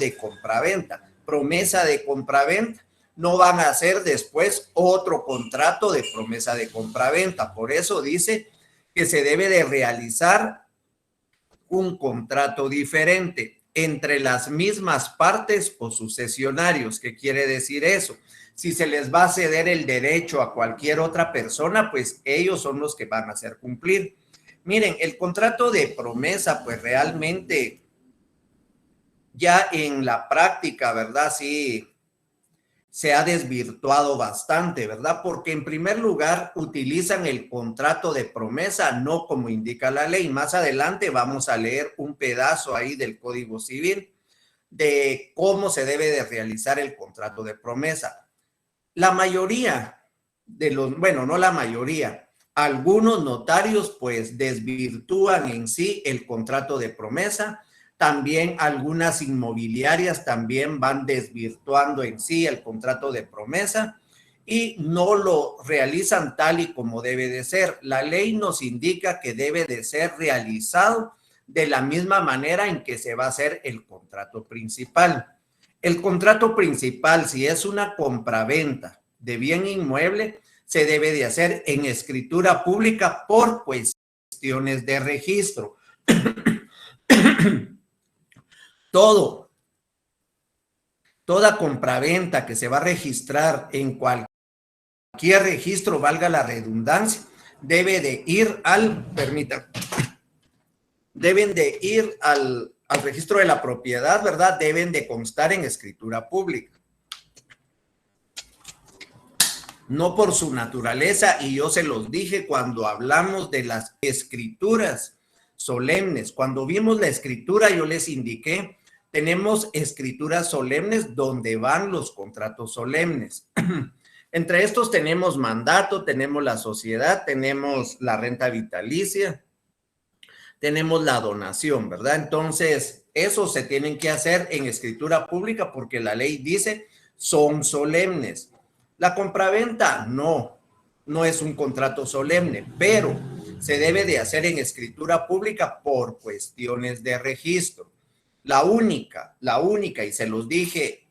de compraventa. Promesa de compraventa. No van a hacer después otro contrato de promesa de compraventa. Por eso dice que se debe de realizar un contrato diferente entre las mismas partes o sucesionarios. ¿Qué quiere decir eso? Si se les va a ceder el derecho a cualquier otra persona, pues ellos son los que van a hacer cumplir. Miren, el contrato de promesa, pues realmente ya en la práctica, ¿verdad? Sí, se ha desvirtuado bastante, ¿verdad? Porque en primer lugar utilizan el contrato de promesa, no como indica la ley. Más adelante vamos a leer un pedazo ahí del Código Civil de cómo se debe de realizar el contrato de promesa. La mayoría de los, bueno, no la mayoría, algunos notarios pues desvirtúan en sí el contrato de promesa. También algunas inmobiliarias también van desvirtuando en sí el contrato de promesa y no lo realizan tal y como debe de ser. La ley nos indica que debe de ser realizado de la misma manera en que se va a hacer el contrato principal. El contrato principal, si es una compraventa de bien inmueble, se debe de hacer en escritura pública por cuestiones de registro. Toda compraventa que se va a registrar en cualquier registro, valga la redundancia, debe de ir deben de ir al registro de la propiedad, ¿verdad? Deben de constar en escritura pública. No por su naturaleza, y yo se los dije cuando hablamos de las escrituras solemnes. Cuando vimos la escritura, yo les indiqué, tenemos escrituras solemnes donde van los contratos solemnes. Entre estos tenemos mandato, tenemos la sociedad, tenemos la renta vitalicia, tenemos la donación, ¿verdad? Entonces, esos se tienen que hacer en escritura pública porque la ley dice son solemnes. La compraventa no es un contrato solemne, pero se debe de hacer en escritura pública por cuestiones de registro. La única, y se los dije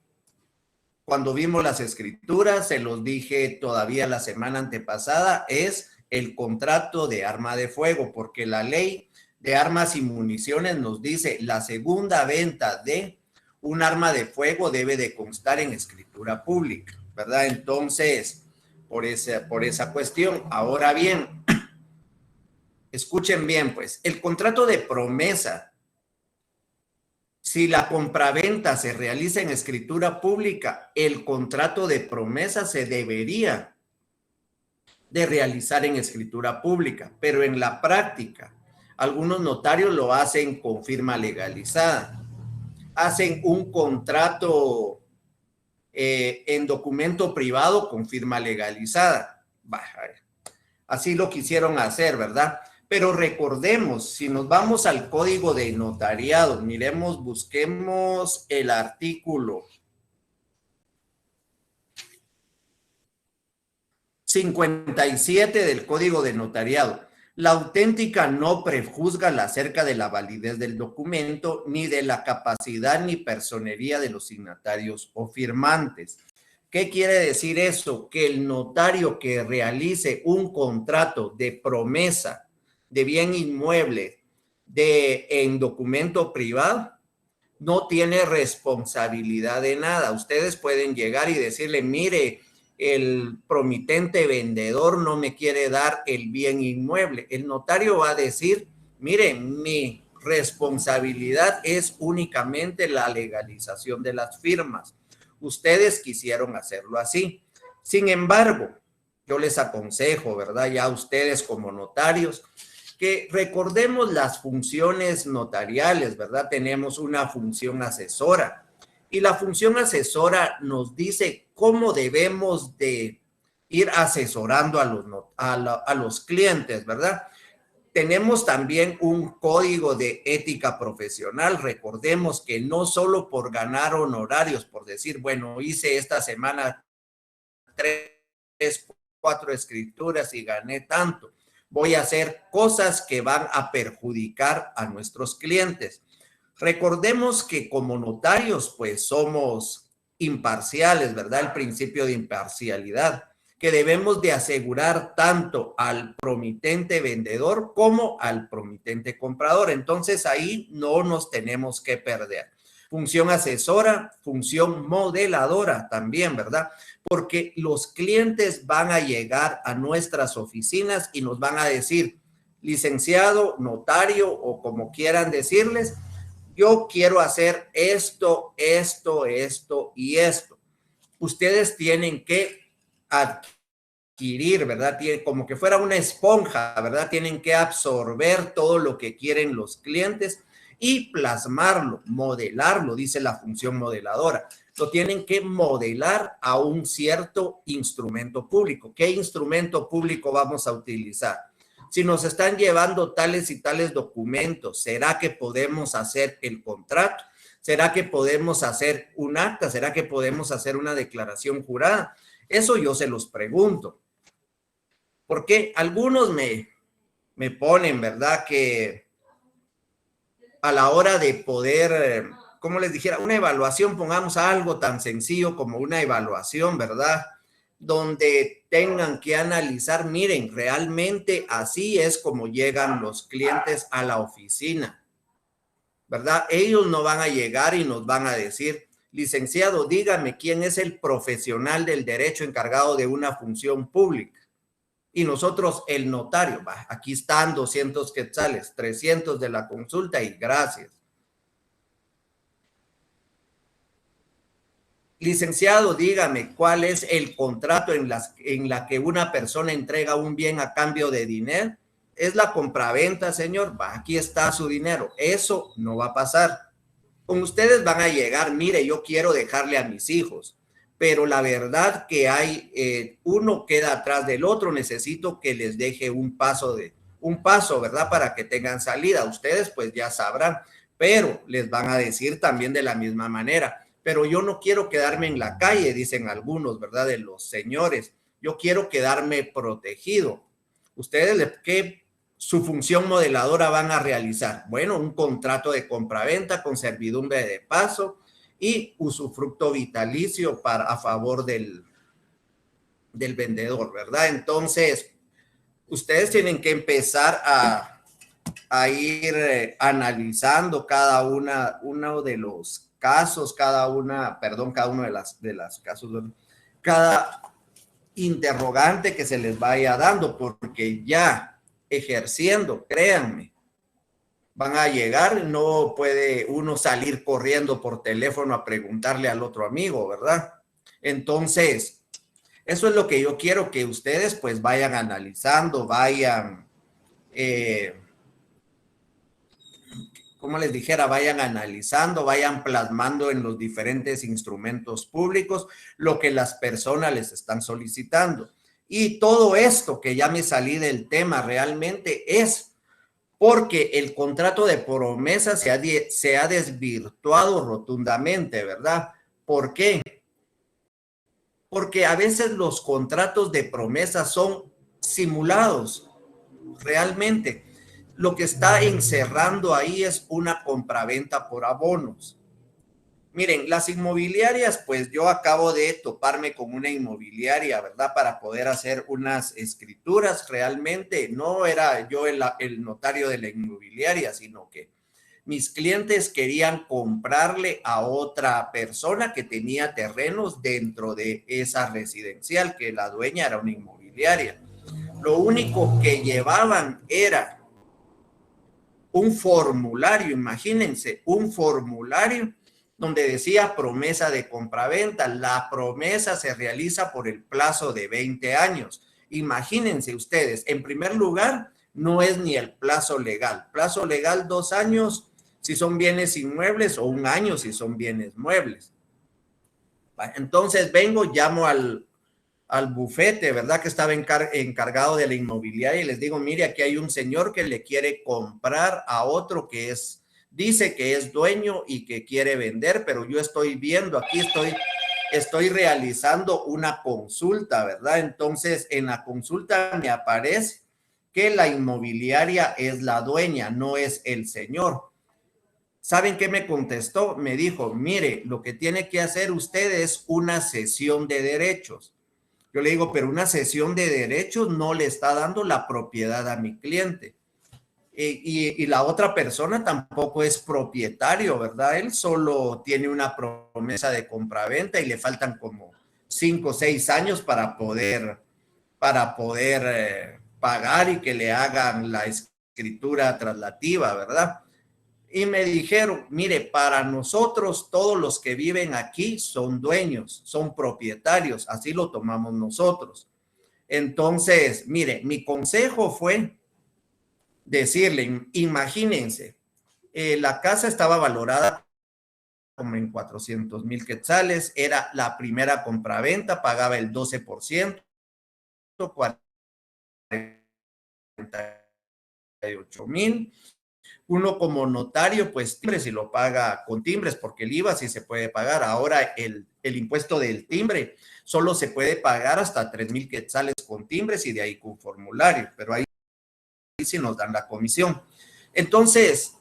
cuando vimos las escrituras, se los dije todavía la semana antepasada, es el contrato de arma de fuego, porque la ley de armas y municiones nos dice la segunda venta de un arma de fuego debe de constar en escritura pública, ¿verdad? Entonces, por esa cuestión. Ahora bien, escuchen bien, pues, el contrato de promesa, si la compraventa se realiza en escritura pública, el contrato de promesa se debería de realizar en escritura pública, pero en la práctica, algunos notarios lo hacen con firma legalizada. Hacen un contrato en documento privado con firma legalizada. Así lo quisieron hacer, ¿verdad? Pero recordemos, si nos vamos al Código de Notariado, miremos, busquemos el artículo 57 del Código de Notariado. La auténtica no prejuzga acerca de la validez del documento, ni de la capacidad ni personería de los signatarios o firmantes. ¿Qué quiere decir eso? Que el notario que realice un contrato de promesa de bien inmueble en documento privado no tiene responsabilidad de nada. Ustedes pueden llegar y decirle, mire, el promitente vendedor no me quiere dar el bien inmueble. El notario va a decir, mire, mi responsabilidad es únicamente la legalización de las firmas. Ustedes quisieron hacerlo así. Sin embargo, yo les aconsejo, ¿verdad? Ya ustedes como notarios, que recordemos las funciones notariales, ¿verdad? Tenemos una función asesora y la función asesora nos dice cómo debemos de ir asesorando a los clientes, ¿verdad? Tenemos también un código de ética profesional. Recordemos que no solo por ganar honorarios, por decir, bueno, hice esta semana 3, 4 escrituras y gané tanto. Voy a hacer cosas que van a perjudicar a nuestros clientes. Recordemos que como notarios, pues somos imparciales, ¿verdad? El principio de imparcialidad, que debemos de asegurar tanto al promitente vendedor como al promitente comprador. Entonces ahí no nos tenemos que perder. Función asesora, función modeladora también, ¿verdad? Porque los clientes van a llegar a nuestras oficinas y nos van a decir, licenciado, notario o como quieran decirles, yo quiero hacer esto, esto, esto y esto. Ustedes tienen que adquirir, ¿verdad? Como que fuera una esponja, ¿verdad? Tienen que absorber todo lo que quieren los clientes y plasmarlo, modelarlo, dice la función modeladora. Lo tienen que modelar a un cierto instrumento público. ¿Qué instrumento público vamos a utilizar? Si nos están llevando tales y tales documentos, ¿será que podemos hacer el contrato? ¿Será que podemos hacer un acta? ¿Será que podemos hacer una declaración jurada? Eso yo se los pregunto. Porque algunos me ponen, ¿verdad? Que a la hora de poder, como les dijera, una evaluación, pongamos algo tan sencillo como una evaluación, ¿verdad? Donde tengan que analizar, miren, realmente así es como llegan los clientes a la oficina, ¿verdad? Ellos no van a llegar y nos van a decir, licenciado, dígame quién es el profesional del derecho encargado de una función pública. Y nosotros, el notario, aquí están 200 quetzales, 300 de la consulta y gracias. Licenciado, dígame, ¿cuál es el contrato en la que una persona entrega un bien a cambio de dinero? ¿Es la compraventa, señor? Aquí está su dinero. Eso no va a pasar. Con ustedes van a llegar, mire, yo quiero dejarle a mis hijos, pero la verdad que hay, uno queda atrás del otro, necesito que les deje un paso, ¿verdad? Para que tengan salida. Ustedes pues ya sabrán, pero les van a decir también de la misma manera, pero yo no quiero quedarme en la calle, dicen algunos, ¿verdad? De los señores, yo quiero quedarme protegido. Ustedes, ¿qué su función modeladora van a realizar? Bueno, un contrato de compraventa con servidumbre de paso y usufructo vitalicio a favor del vendedor, ¿verdad? Entonces, ustedes tienen que empezar a ir analizando uno de los casos, cada uno de las casos, cada interrogante que se les vaya dando, porque ya ejerciendo, créanme, van a llegar, no puede uno salir corriendo por teléfono a preguntarle al otro amigo, ¿verdad? Entonces, eso es lo que yo quiero que ustedes pues vayan analizando, vayan, como les dijera, vayan analizando, vayan plasmando en los diferentes instrumentos públicos lo que las personas les están solicitando. Y todo esto que ya me salí del tema realmente es porque el contrato de promesa se ha desvirtuado rotundamente, ¿verdad? ¿Por qué? Porque a veces los contratos de promesa son simulados, realmente. Lo que está encerrando ahí es una compraventa por abonos. Miren, las inmobiliarias, pues yo acabo de toparme con una inmobiliaria, ¿verdad? Para poder hacer unas escrituras. Realmente no era yo el notario de la inmobiliaria, sino que mis clientes querían comprarle a otra persona que tenía terrenos dentro de esa residencial, que la dueña era una inmobiliaria. Lo único que llevaban era un formulario, imagínense, un formulario donde decía promesa de compraventa. La promesa se realiza por el plazo de 20 años. Imagínense ustedes, en primer lugar, no es ni el plazo legal. Plazo legal 2 años si son bienes inmuebles o 1 año si son bienes muebles. Entonces llamo al bufete, ¿verdad? Que estaba encargado de la inmobiliaria y les digo, mire, aquí hay un señor que le quiere comprar a otro que dice que es dueño y que quiere vender, pero yo estoy viendo, aquí estoy realizando una consulta, ¿verdad? Entonces, en la consulta me aparece que la inmobiliaria es la dueña, no es el señor. ¿Saben qué me contestó? Me dijo, mire, lo que tiene que hacer usted es una cesión de derechos. Yo le digo, pero una cesión de derechos no le está dando la propiedad a mi cliente. Y la otra persona tampoco es propietario, ¿verdad? Él solo tiene una promesa de compraventa y le faltan como 5 o 6 años para poder pagar y que le hagan la escritura traslativa, ¿verdad? Y me dijeron, mire, para nosotros todos los que viven aquí son dueños, son propietarios, así lo tomamos nosotros. Entonces, mire, mi consejo fue decirle, imagínense, la casa estaba valorada como en 400,000 quetzales, era la primera compraventa, pagaba el 12%, 48,000. Uno como notario, pues timbre si lo paga con timbres, porque el IVA sí se puede pagar. Ahora el impuesto del timbre solo se puede pagar hasta 3,000 quetzales con timbres y de ahí con formulario, pero ahí sí nos dan la comisión. Entonces,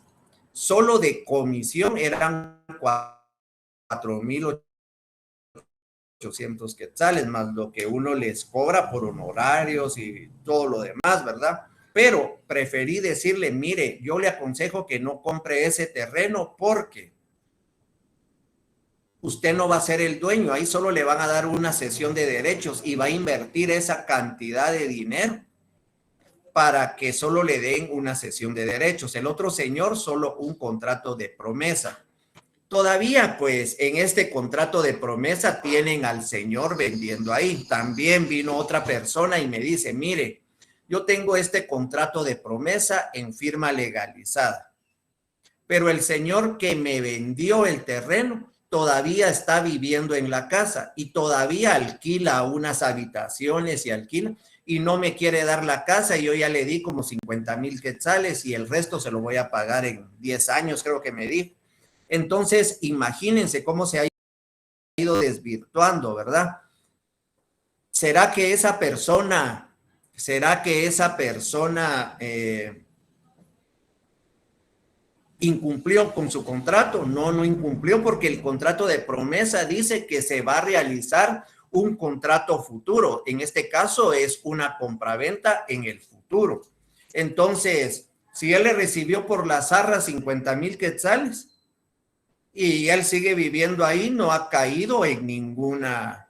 solo de comisión eran 4,800 quetzales, más lo que uno les cobra por honorarios y todo lo demás, ¿verdad? Pero preferí decirle, mire, yo le aconsejo que no compre ese terreno porque usted no va a ser el dueño, ahí solo le van a dar una cesión de derechos y va a invertir esa cantidad de dinero para que solo le den una cesión de derechos. El otro señor solo un contrato de promesa. Todavía, pues, en este contrato de promesa tienen al señor vendiendo ahí. También vino otra persona y me dice, mire, yo tengo este contrato de promesa en firma legalizada, pero el señor que me vendió el terreno todavía está viviendo en la casa y todavía alquila unas habitaciones y alquila y no me quiere dar la casa y yo ya le di como 50,000 quetzales y el resto se lo voy a pagar en 10 años, creo que me dijo. Entonces, imagínense cómo se ha ido desvirtuando, ¿verdad? ¿Será que esa persona incumplió con su contrato? No, no incumplió porque el contrato de promesa dice que se va a realizar un contrato futuro. En este caso es una compraventa en el futuro. Entonces, si él le recibió por las arras 50,000 quetzales y él sigue viviendo ahí, no ha caído en ninguna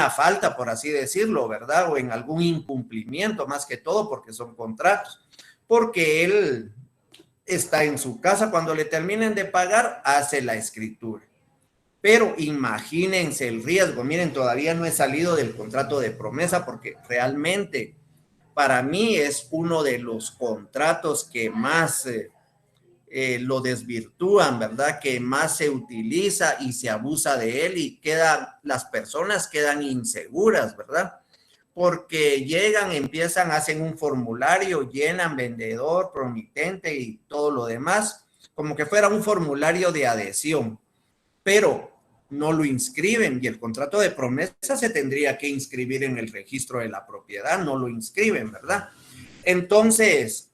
falta, por así decirlo, ¿verdad? O en algún incumplimiento, más que todo porque son contratos. Porque él está en su casa, cuando le terminen de pagar, hace la escritura. Pero imagínense el riesgo. Miren, todavía no he salido del contrato de promesa porque realmente para mí es uno de los contratos que más lo desvirtúan, ¿verdad? Que más se utiliza y se abusa de él y las personas quedan inseguras, ¿verdad? Porque llegan, empiezan, hacen un formulario, llenan vendedor, promitente y todo lo demás, como que fuera un formulario de adhesión, pero no lo inscriben y el contrato de promesa se tendría que inscribir en el registro de la propiedad, no lo inscriben, ¿verdad? Entonces,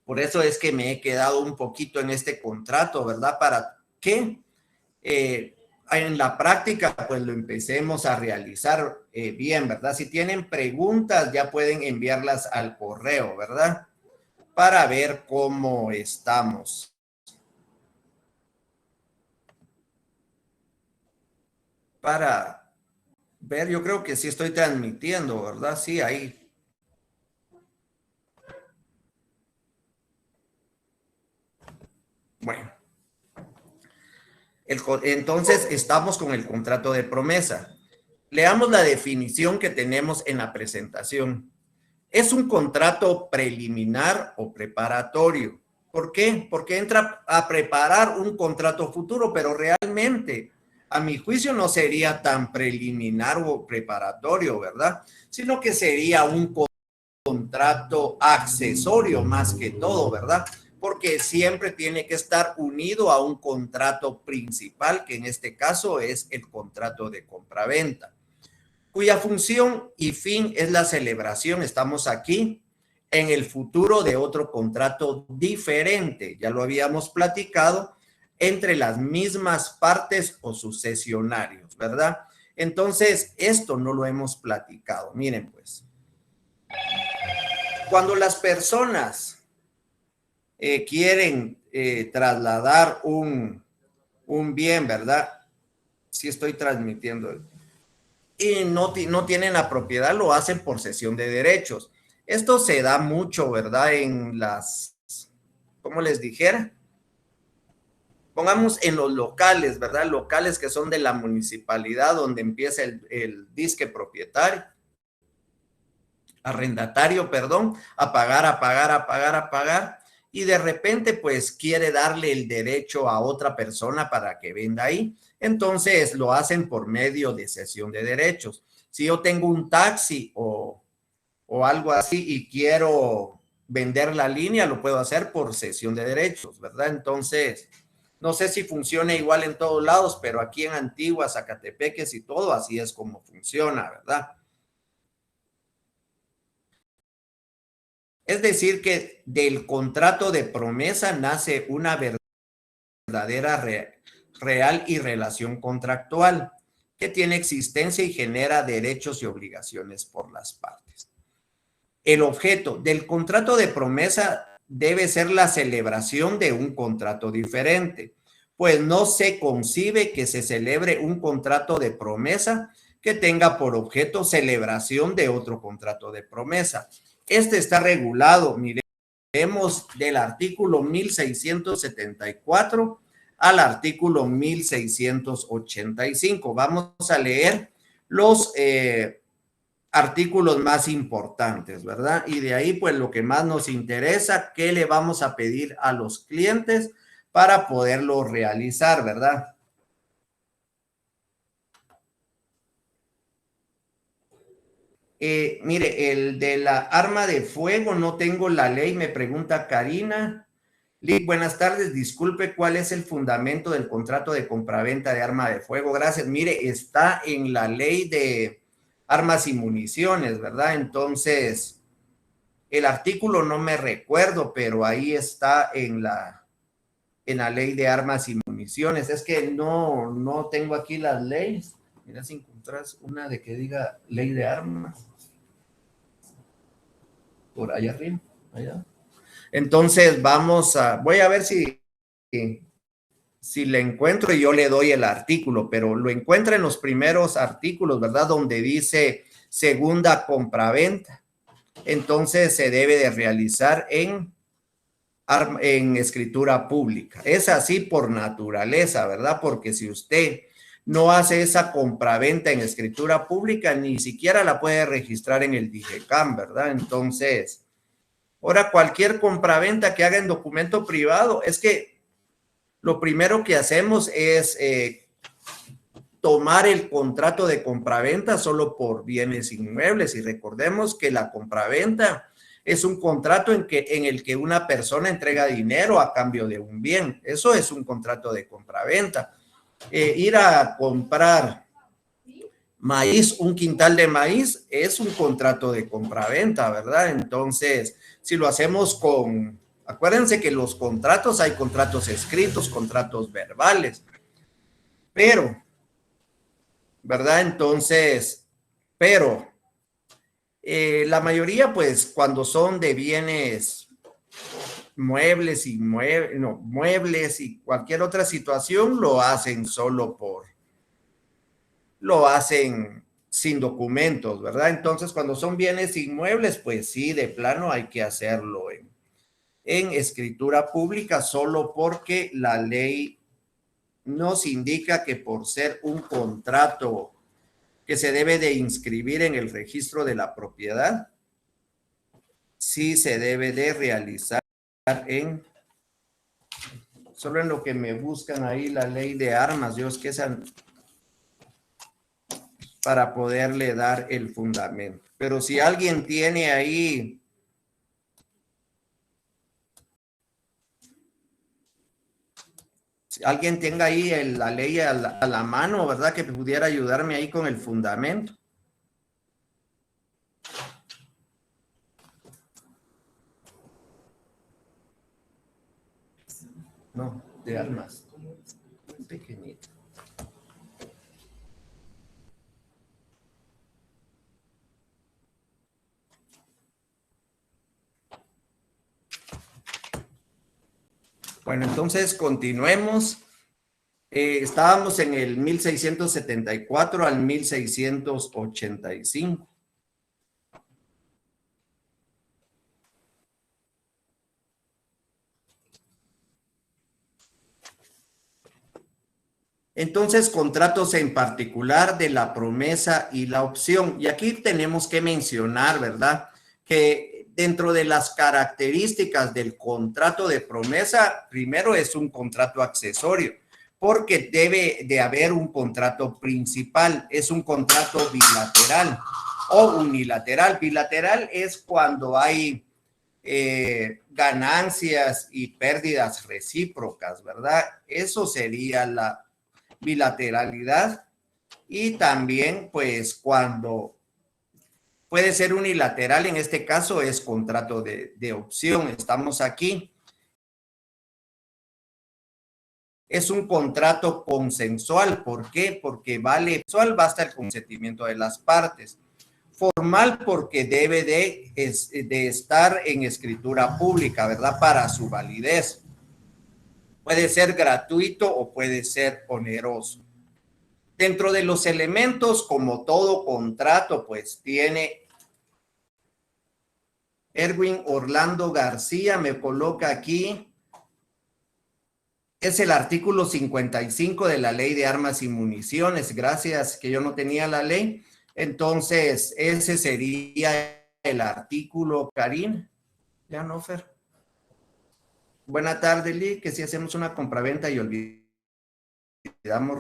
por eso es que me he quedado un poquito en este contrato, ¿verdad? Para que en la práctica, pues lo empecemos a realizar bien, ¿verdad? Si tienen preguntas, ya pueden enviarlas al correo, ¿verdad? Para ver cómo estamos. Para ver, yo creo que sí estoy transmitiendo, ¿verdad? Sí, ahí. Bueno, entonces estamos con el contrato de promesa. Leamos la definición que tenemos en la presentación. Es un contrato preliminar o preparatorio. ¿Por qué? Porque entra a preparar un contrato futuro, pero realmente, a mi juicio, no sería tan preliminar o preparatorio, ¿verdad? Sino que sería un contrato accesorio más que todo, ¿verdad? Porque siempre tiene que estar unido a un contrato principal, que en este caso es el contrato de compraventa, cuya función y fin es la celebración. Estamos aquí en el futuro de otro contrato diferente. Ya lo habíamos platicado, entre las mismas partes o sucesionarios, ¿verdad? Entonces, esto no lo hemos platicado. Miren, pues, cuando las personas quieren trasladar un bien, ¿verdad? Si estoy transmitiendo y no tienen la propiedad, lo hacen por cesión de derechos. Esto se da mucho, ¿verdad? En las, ¿cómo les dijera? Pongamos en los locales, ¿verdad? Locales que son de la municipalidad, donde empieza el disque propietario, arrendatario, perdón, a pagar, y de repente pues quiere darle el derecho a otra persona para que venda ahí. Entonces lo hacen por medio de cesión de derechos. Si yo tengo un taxi o algo así y quiero vender la línea, lo puedo hacer por cesión de derechos, ¿verdad? Entonces, no sé si funciona igual en todos lados, pero aquí en Antigua, Zacatepeques y todo, así es como funciona, ¿verdad? Es decir, que del contrato de promesa nace una verdadera real y relación contractual que tiene existencia y genera derechos y obligaciones por las partes. El objeto del contrato de promesa debe ser la celebración de un contrato diferente, pues no se concibe que se celebre un contrato de promesa que tenga por objeto celebración de otro contrato de promesa. Este está regulado, miremos, del artículo 1674 al artículo 1685. Vamos a leer los artículos más importantes, ¿verdad? Y de ahí, pues, lo que más nos interesa, ¿qué le vamos a pedir a los clientes para poderlo realizar, ¿verdad? Mire, el de la arma de fuego, no tengo la ley, me pregunta Karina. Buenas tardes, disculpe, ¿cuál es el fundamento del contrato de compraventa de arma de fuego? Gracias. Mire, está en la ley de armas y municiones, ¿verdad? Entonces, el artículo no me recuerdo, pero ahí está en la ley de armas y municiones. Es que no tengo aquí las leyes. Mira si encontrás una de que diga ley de armas. Por allá arriba, allá. Entonces voy a ver si le encuentro y yo le doy el artículo, pero lo encuentra en los primeros artículos, ¿verdad? Donde dice segunda compraventa. Entonces se debe de realizar en escritura pública. Es así por naturaleza, ¿verdad? Porque si usted no hace esa compraventa en escritura pública, ni siquiera la puede registrar en el DIGECAM, ¿verdad? Entonces, ahora cualquier compraventa que haga en documento privado, es que lo primero que hacemos es tomar el contrato de compraventa solo por bienes inmuebles, y recordemos que la compraventa es un contrato en el que una persona entrega dinero a cambio de un bien. Eso es un contrato de compraventa. Ir a comprar maíz, un quintal de maíz, es un contrato de compraventa, ¿verdad? Entonces, si lo hacemos acuérdense que los contratos, hay contratos escritos, contratos verbales, pero, ¿verdad? Entonces, pero la mayoría, pues, cuando son de bienes muebles y cualquier otra situación, lo hacen sin documentos, ¿verdad? Entonces, cuando son bienes inmuebles, pues sí, de plano hay que hacerlo en escritura pública, solo porque la ley nos indica que por ser un contrato que se debe de inscribir en el registro de la propiedad, sí se debe de realizar solo en lo que me buscan ahí la ley de armas, Dios, que esa, para poderle dar el fundamento. Pero si alguien tiene ahí, si alguien tenga ahí la ley a la mano, ¿verdad? Que pudiera ayudarme ahí con el fundamento. No, de armas. Pequeñito. Bueno, entonces continuemos. Estábamos en el 1674 al 1685. Entonces, contratos en particular de la promesa y la opción. Y aquí tenemos que mencionar, ¿verdad?, que dentro de las características del contrato de promesa, primero es un contrato accesorio, porque debe de haber un contrato principal, es un contrato bilateral o unilateral. Bilateral es cuando hay ganancias y pérdidas recíprocas, ¿verdad? Eso sería la bilateralidad. Y también, pues, cuando puede ser unilateral, en este caso es contrato de opción. Estamos aquí. Es un contrato consensual. ¿Por qué? Porque vale, consensual basta el consentimiento de las partes. Formal porque debe de estar en escritura pública, ¿verdad? Para su validez. Puede ser gratuito o puede ser oneroso. Dentro de los elementos, como todo contrato, pues tiene Erwin Orlando García, me coloca aquí, es el artículo 55 de la Ley de Armas y Municiones. Gracias, que yo no tenía la ley. Entonces, ese sería el artículo, Karim. Ya no, Fer. Buena tarde, Lee, que si hacemos una compraventa y olvidamos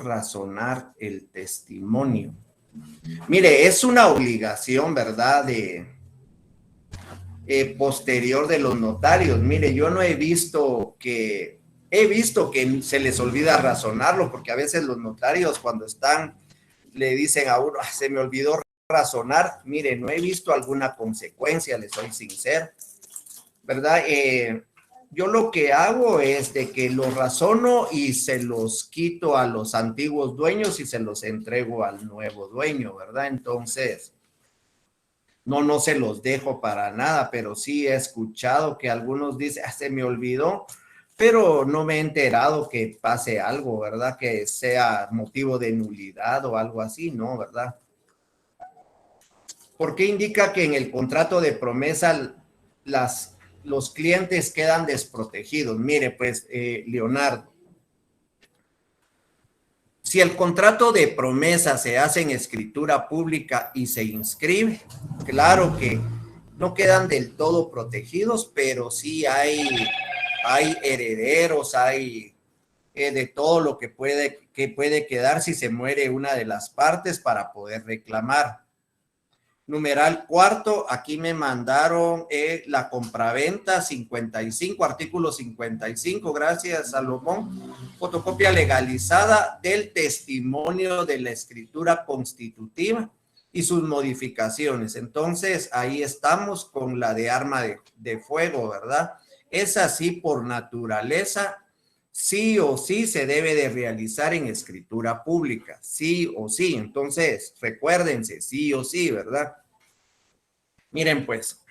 razonar el testimonio. Mire, es una obligación, ¿verdad?, de posterior de los notarios. Mire, yo no he visto que se les olvida razonarlo, porque a veces los notarios cuando están, le dicen a uno, se me olvidó razonar. Mire, no he visto alguna consecuencia, les soy sincero, ¿verdad? Yo lo que hago es de que los razono y se los quito a los antiguos dueños y se los entrego al nuevo dueño, ¿verdad? Entonces, no se los dejo para nada, pero sí he escuchado que algunos dicen, se me olvidó, pero no me he enterado que pase algo, ¿verdad? Que sea motivo de nulidad o algo así, ¿no? ¿Verdad? ¿Por qué indica que en el contrato de promesa los clientes quedan desprotegidos? Mire, pues, Leonardo, si el contrato de promesa se hace en escritura pública y se inscribe, claro que no quedan del todo protegidos, pero sí hay herederos, hay de todo lo que puede quedar si se muere una de las partes para poder reclamar. Numeral cuarto, aquí me mandaron la compraventa 55, artículo 55, gracias Salomón, fotocopia legalizada del testimonio de la escritura constitutiva y sus modificaciones. Entonces, ahí estamos con la de arma de fuego, ¿verdad? Es así por naturaleza, sí o sí se debe de realizar en escritura pública, sí o sí. Entonces, recuérdense, sí o sí, ¿verdad? Miren, pues,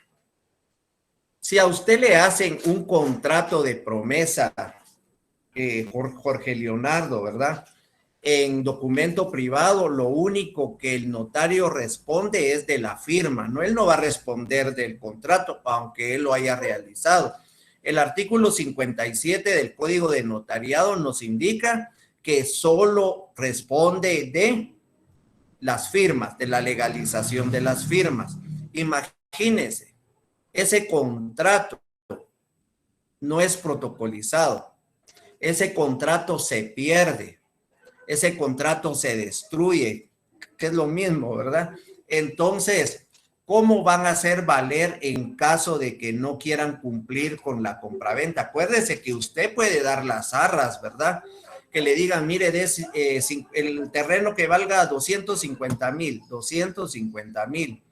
si a usted le hacen un contrato de promesa, Jorge Leonardo, ¿verdad?, en documento privado, lo único que el notario responde es de la firma, ¿no? Él no va a responder del contrato, aunque él lo haya realizado. El artículo 57 del Código de Notariado nos indica que solo responde de las firmas, de la legalización de las firmas. Imagínense, ese contrato no es protocolizado, ese contrato se pierde, ese contrato se destruye, que es lo mismo, ¿verdad? Entonces, ¿cómo van a hacer valer en caso de que no quieran cumplir con la compraventa? Acuérdese que usted puede dar las arras, ¿verdad? Que le digan, mire, el terreno que valga 250,000,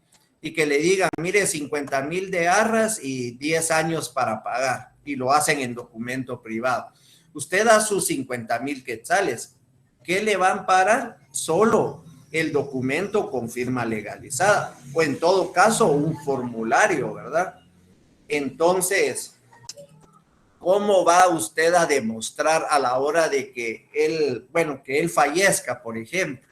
y que le digan, mire, 50,000 de arras y 10 años para pagar, y lo hacen en documento privado. Usted da sus 50,000 quetzales. ¿Qué le van a amparar? Solo el documento con firma legalizada, o en todo caso un formulario, ¿verdad? Entonces, ¿cómo va usted a demostrar a la hora de que él fallezca, por ejemplo,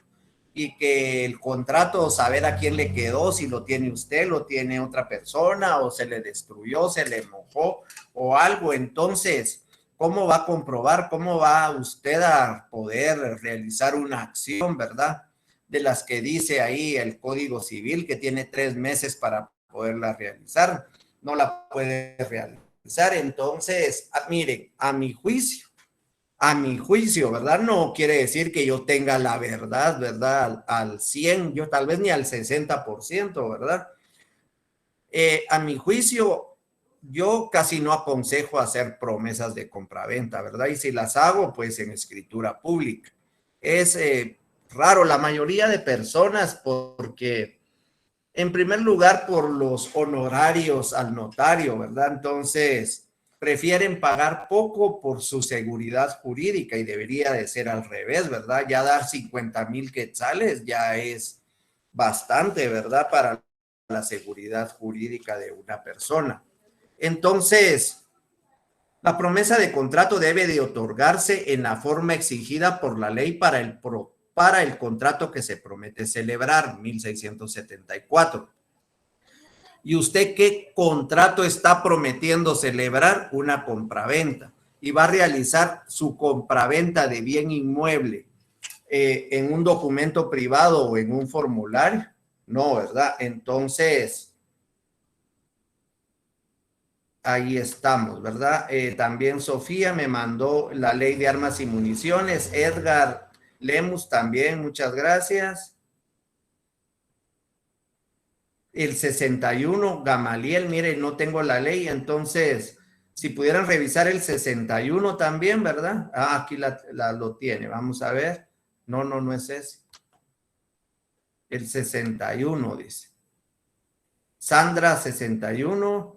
y que el contrato, saber a quién le quedó, si lo tiene usted, lo tiene otra persona, o se le destruyó, se le mojó o algo? Entonces, ¿cómo va a comprobar? ¿Cómo va usted a poder realizar una acción, verdad? De las que dice ahí el Código Civil, que tiene 3 meses para poderla realizar, no la puede realizar. Entonces, mire, a mi juicio, ¿verdad? No quiere decir que yo tenga la verdad, ¿verdad? Al 100, yo tal vez ni al 60%, ¿verdad? A mi juicio, yo casi no aconsejo hacer promesas de compraventa, ¿verdad? Y si las hago, pues en escritura pública. Es raro, la mayoría de personas, porque en primer lugar por los honorarios al notario, ¿verdad? Entonces, prefieren pagar poco por su seguridad jurídica, y debería de ser al revés, ¿verdad? Ya dar 50,000 quetzales ya es bastante, ¿verdad? Para la seguridad jurídica de una persona. Entonces, la promesa de contrato debe de otorgarse en la forma exigida por la ley para el contrato que se promete celebrar, 1674. ¿Y usted qué contrato está prometiendo celebrar? Una compraventa. Y va a realizar su compraventa de bien inmueble en un documento privado o en un formulario. No, ¿verdad? Entonces, ahí estamos, ¿verdad? También Sofía me mandó la ley de armas y municiones. Edgar Lemus también, muchas gracias. El 61, Gamaliel, mire, no tengo la ley, entonces, si pudieran revisar el 61 también, ¿verdad? Ah, aquí lo tiene, vamos a ver. No, no es ese. El 61 dice. Sandra 61.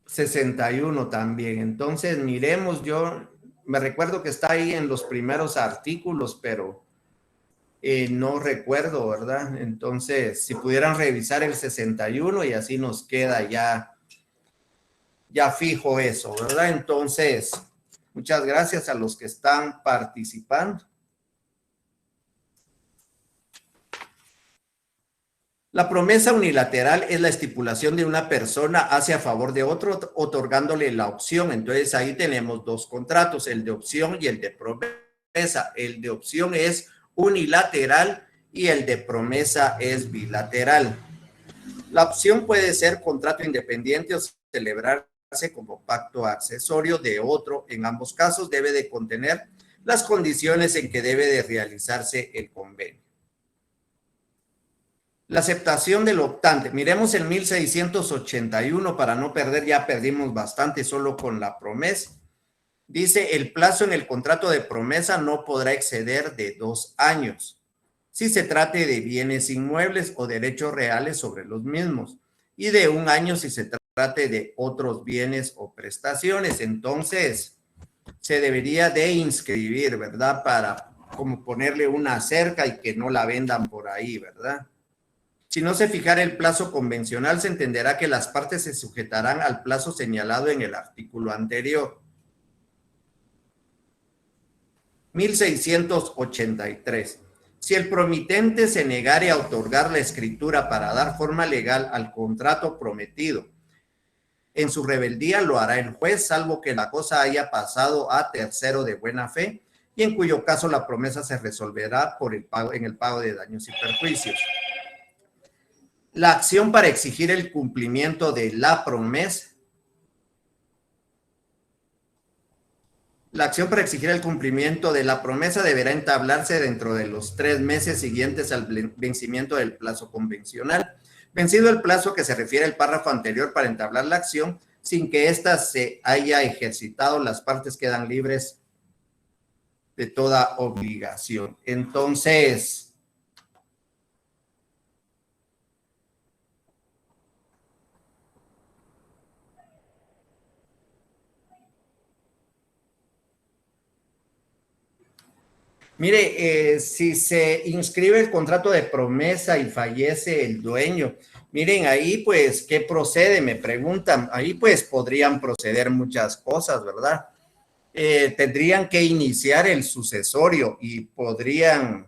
61 también. Entonces, miremos, yo me recuerdo que está ahí en los primeros artículos, pero no recuerdo, ¿verdad? Entonces, si pudieran revisar el 61 y así nos queda ya fijo eso, ¿verdad? Entonces, muchas gracias a los que están participando. La promesa unilateral es la estipulación de una persona hacia favor de otro, otorgándole la opción. Entonces, ahí tenemos dos contratos, el de opción y el de promesa. El de opción es unilateral y el de promesa es bilateral. La opción puede ser contrato independiente o celebrarse como pacto accesorio de otro. En ambos casos debe de contener las condiciones en que debe de realizarse el convenio. La aceptación del optante. Miremos el 1681 para no perder, ya perdimos bastante solo con la promesa. Dice, el plazo en el contrato de promesa no podrá exceder de 2 años, si se trate de bienes inmuebles o derechos reales sobre los mismos, y de 1 año si se trate de otros bienes o prestaciones. Entonces, se debería de inscribir, ¿verdad? Para como ponerle una cerca y que no la vendan por ahí, ¿verdad? Si no se fijara el plazo convencional, se entenderá que las partes se sujetarán al plazo señalado en el artículo anterior. 1683. Si el promitente se negare a otorgar la escritura para dar forma legal al contrato prometido, en su rebeldía lo hará el juez, salvo que la cosa haya pasado a tercero de buena fe, y en cuyo caso la promesa se resolverá en el pago de daños y perjuicios. La acción para exigir el cumplimiento de la promesa. La acción para exigir el cumplimiento de la promesa deberá entablarse dentro de los 3 meses siguientes al vencimiento del plazo convencional. Vencido el plazo que se refiere al párrafo anterior para entablar la acción, sin que ésta se haya ejercitado, las partes quedan libres de toda obligación. Entonces, Mire, si se inscribe el contrato de promesa y fallece el dueño, miren, ahí pues, ¿qué procede? Me preguntan. Ahí pues podrían proceder muchas cosas, ¿verdad? Tendrían que iniciar el sucesorio y podrían,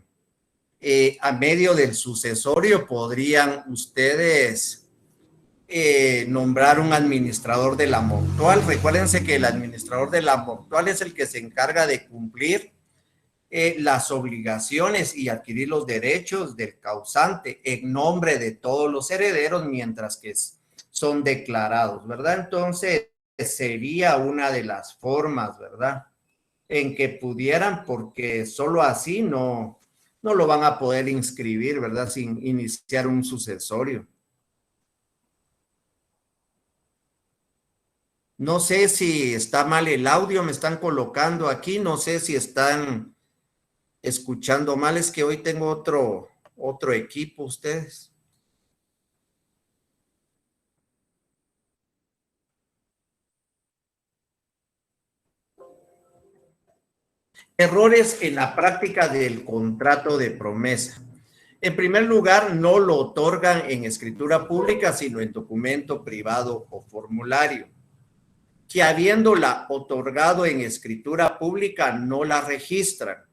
a medio del sucesorio, podrían ustedes nombrar un administrador de la mortual. Recuérdense que el administrador de la mortual es el que se encarga de cumplir las obligaciones y adquirir los derechos del causante en nombre de todos los herederos mientras que son declarados, ¿verdad? Entonces, sería una de las formas, ¿verdad? En que pudieran, porque solo así no lo van a poder inscribir, ¿verdad? Sin iniciar un sucesorio. No sé si está mal el audio, me están colocando aquí, no sé si están escuchando mal, es que hoy tengo otro equipo ustedes. Errores en la práctica del contrato de promesa. En primer lugar, no lo otorgan en escritura pública, sino en documento privado o formulario. Que habiéndola otorgado en escritura pública, no la registran.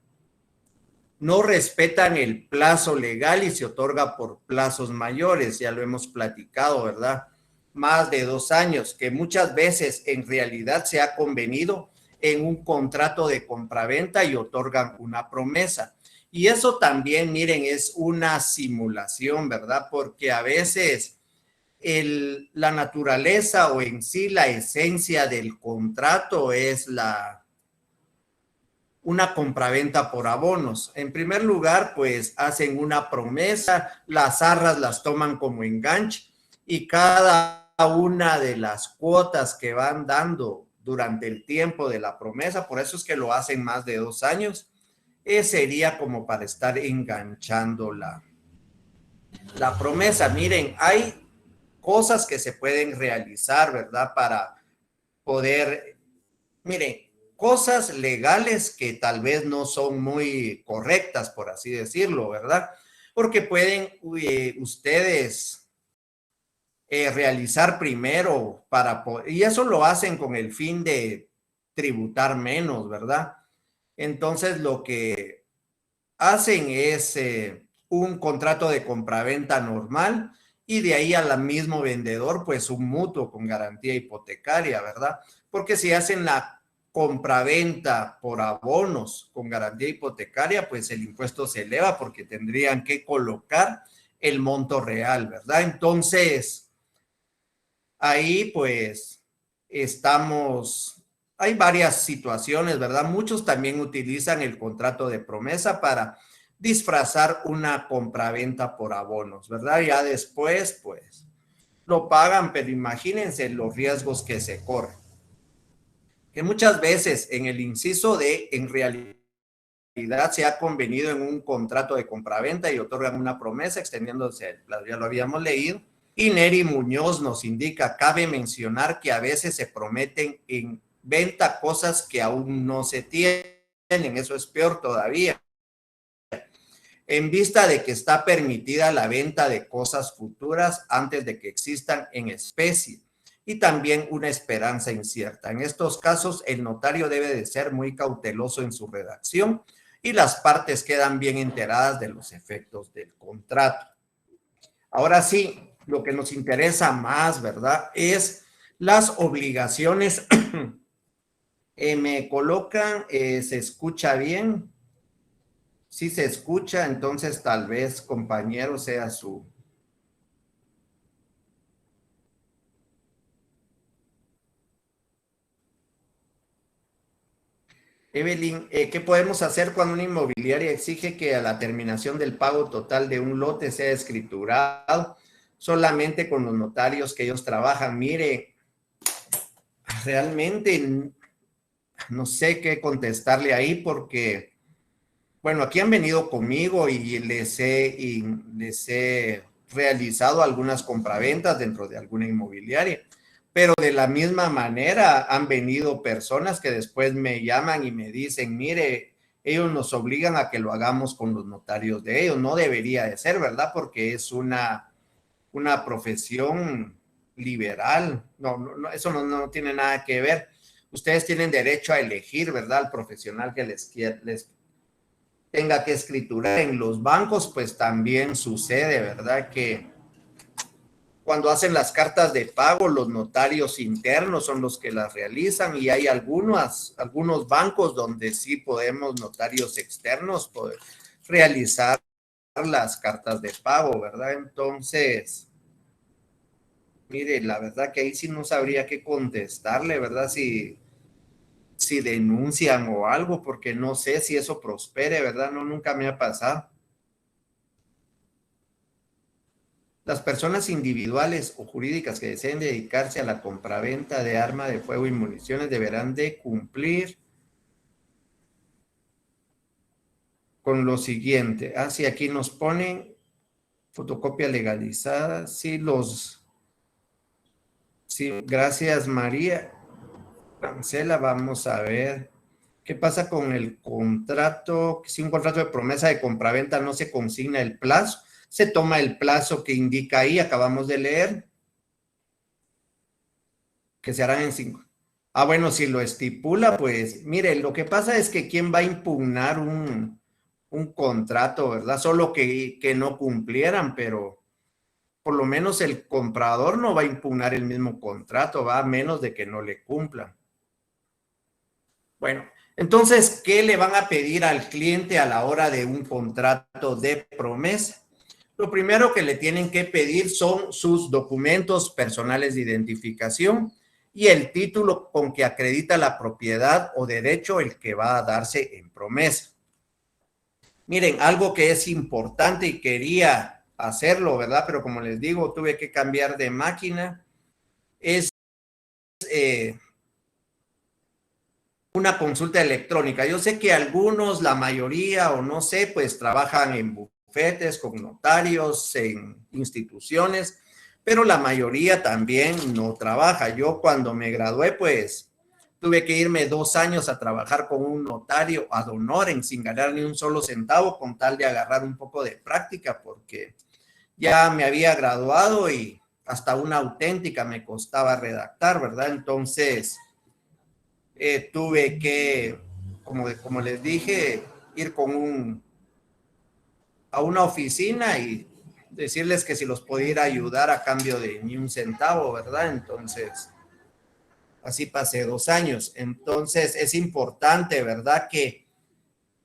No respetan el plazo legal y se otorga por plazos mayores, ya lo hemos platicado, ¿verdad? Más de 2 años, que muchas veces en realidad se ha convenido en un contrato de compraventa y otorgan una promesa. Y eso también, miren, es una simulación, ¿verdad? Porque a veces la naturaleza o en sí la esencia del contrato es una compraventa por abonos. En primer lugar, pues hacen una promesa, las arras las toman como enganche y cada una de las cuotas que van dando durante el tiempo de la promesa, por eso es que lo hacen más de 2 años, sería como para estar enganchando la promesa. Miren, hay cosas que se pueden realizar, ¿verdad? Para poder, miren, cosas legales que tal vez no son muy correctas, por así decirlo, ¿verdad? Porque pueden ustedes realizar primero y eso lo hacen con el fin de tributar menos, ¿verdad? Entonces lo que hacen es un contrato de compraventa normal y de ahí al mismo vendedor, pues un mutuo con garantía hipotecaria, ¿verdad? Porque si hacen la compraventa por abonos con garantía hipotecaria, pues el impuesto se eleva porque tendrían que colocar el monto real, ¿verdad? Entonces, ahí pues hay varias situaciones, ¿verdad? Muchos también utilizan el contrato de promesa para disfrazar una compraventa por abonos, ¿verdad? Ya después, pues, lo pagan, pero imagínense los riesgos que se corren. Que muchas veces en el inciso de, en realidad, se ha convenido en un contrato de compraventa y otorgan una promesa extendiéndose, ya lo habíamos leído. Y Neri Muñoz nos indica, cabe mencionar que a veces se prometen en venta cosas que aún no se tienen, eso es peor todavía. En vista de que está permitida la venta de cosas futuras antes de que existan en especie y también una esperanza incierta. En estos casos, el notario debe de ser muy cauteloso en su redacción y las partes quedan bien enteradas de los efectos del contrato. Ahora sí, lo que nos interesa más, ¿verdad? Es las obligaciones. Me colocan, ¿se escucha bien? Si se escucha, entonces tal vez, compañero, sea su... Evelyn, ¿qué podemos hacer cuando una inmobiliaria exige que a la terminación del pago total de un lote sea escriturado solamente con los notarios que ellos trabajan? Mire, realmente no sé qué contestarle ahí porque, bueno, aquí han venido conmigo y les he realizado algunas compraventas dentro de alguna inmobiliaria, pero de la misma manera han venido personas que después me llaman y me dicen, mire, ellos nos obligan a que lo hagamos con los notarios de ellos. No debería de ser, ¿verdad? Porque es una profesión liberal. No, eso no tiene nada que ver. Ustedes tienen derecho a elegir, ¿verdad? Al profesional que les tenga que escriturar. En los bancos, pues también sucede, ¿verdad? Que cuando hacen las cartas de pago, los notarios internos son los que las realizan y hay algunos bancos donde sí podemos, notarios externos, poder realizar las cartas de pago, ¿verdad? Entonces, mire, la verdad que ahí sí no sabría qué contestarle, ¿verdad? Si denuncian o algo, porque no sé si eso prospere, ¿verdad? No, nunca me ha pasado. Las personas individuales o jurídicas que deseen dedicarse a la compraventa de arma de fuego y municiones deberán de cumplir con lo siguiente. Sí, aquí nos ponen fotocopia legalizada. Sí, gracias María. Cancela, vamos a ver. ¿Qué pasa con el contrato? Si un contrato de promesa de compraventa no se consigna el plazo, se toma el plazo que indica ahí, acabamos de leer, que se harán en 5. Bueno, si lo estipula, pues mire, lo que pasa es que quién va a impugnar un contrato, ¿verdad? Solo que no cumplieran, pero por lo menos el comprador no va a impugnar el mismo contrato, va a menos de que no le cumplan. Bueno, entonces, ¿qué le van a pedir al cliente a la hora de un contrato de promesa? Lo primero que le tienen que pedir son sus documentos personales de identificación y el título con que acredita la propiedad o derecho el que va a darse en promesa. Miren, algo que es importante y quería hacerlo, ¿verdad? Pero como les digo, tuve que cambiar de máquina. Es una consulta electrónica. Yo sé que algunos, la mayoría o no sé, pues trabajan en bufetes, con notarios, en instituciones, pero la mayoría también no trabaja. Yo cuando me gradué, pues tuve que irme 2 años a trabajar con un notario ad honorem sin ganar ni un solo centavo con tal de agarrar un poco de práctica porque ya me había graduado y hasta una auténtica me costaba redactar, ¿verdad? Entonces tuve que, como les dije, ir a una oficina y decirles que si los podía ir a ayudar a cambio de ni un centavo, ¿verdad? Entonces, así pasé 2 años. Entonces, es importante, ¿verdad? Que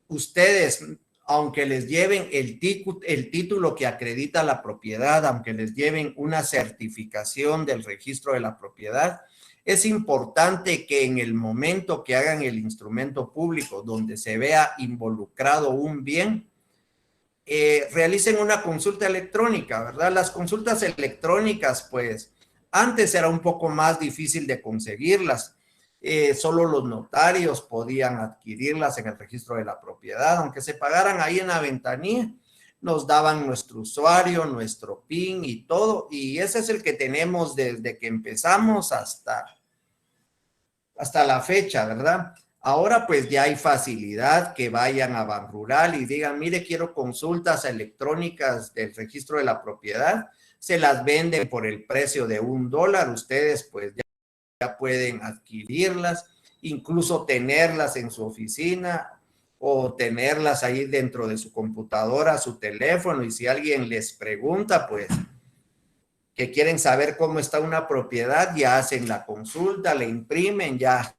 ustedes, aunque les lleven el título que acredita la propiedad, aunque les lleven una certificación del registro de la propiedad, es importante que en el momento que hagan el instrumento público donde se vea involucrado un bien, realicen una consulta electrónica, ¿verdad? Las consultas electrónicas, pues, antes era un poco más difícil de conseguirlas. Solo los notarios podían adquirirlas en el registro de la propiedad, aunque se pagaran ahí en la ventanilla, nos daban nuestro usuario, nuestro PIN y todo, y ese es el que tenemos desde que empezamos hasta la fecha, ¿verdad? Ahora pues ya hay facilidad que vayan a Banrural y digan, mire, quiero consultas electrónicas del registro de la propiedad, se las venden por el precio de $1, ustedes pues ya pueden adquirirlas, incluso tenerlas en su oficina o tenerlas ahí dentro de su computadora, su teléfono, y si alguien les pregunta, pues que quieren saber cómo está una propiedad, ya hacen la consulta, le imprimen, ya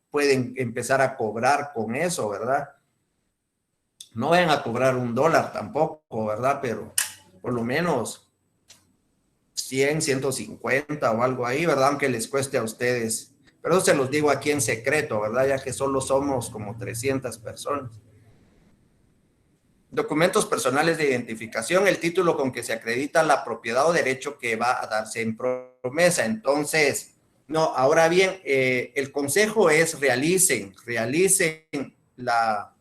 pueden empezar a cobrar con eso, ¿verdad? No vayan a cobrar $1 tampoco, ¿verdad? Pero por lo menos 100, 150 o algo ahí, ¿verdad? Aunque les cueste a ustedes. Pero eso se los digo aquí en secreto, ¿verdad? Ya que solo somos como 300 personas. Documentos personales de identificación, el título con que se acredita la propiedad o derecho que va a darse en promesa. Entonces, no, ahora bien, el consejo es realicen la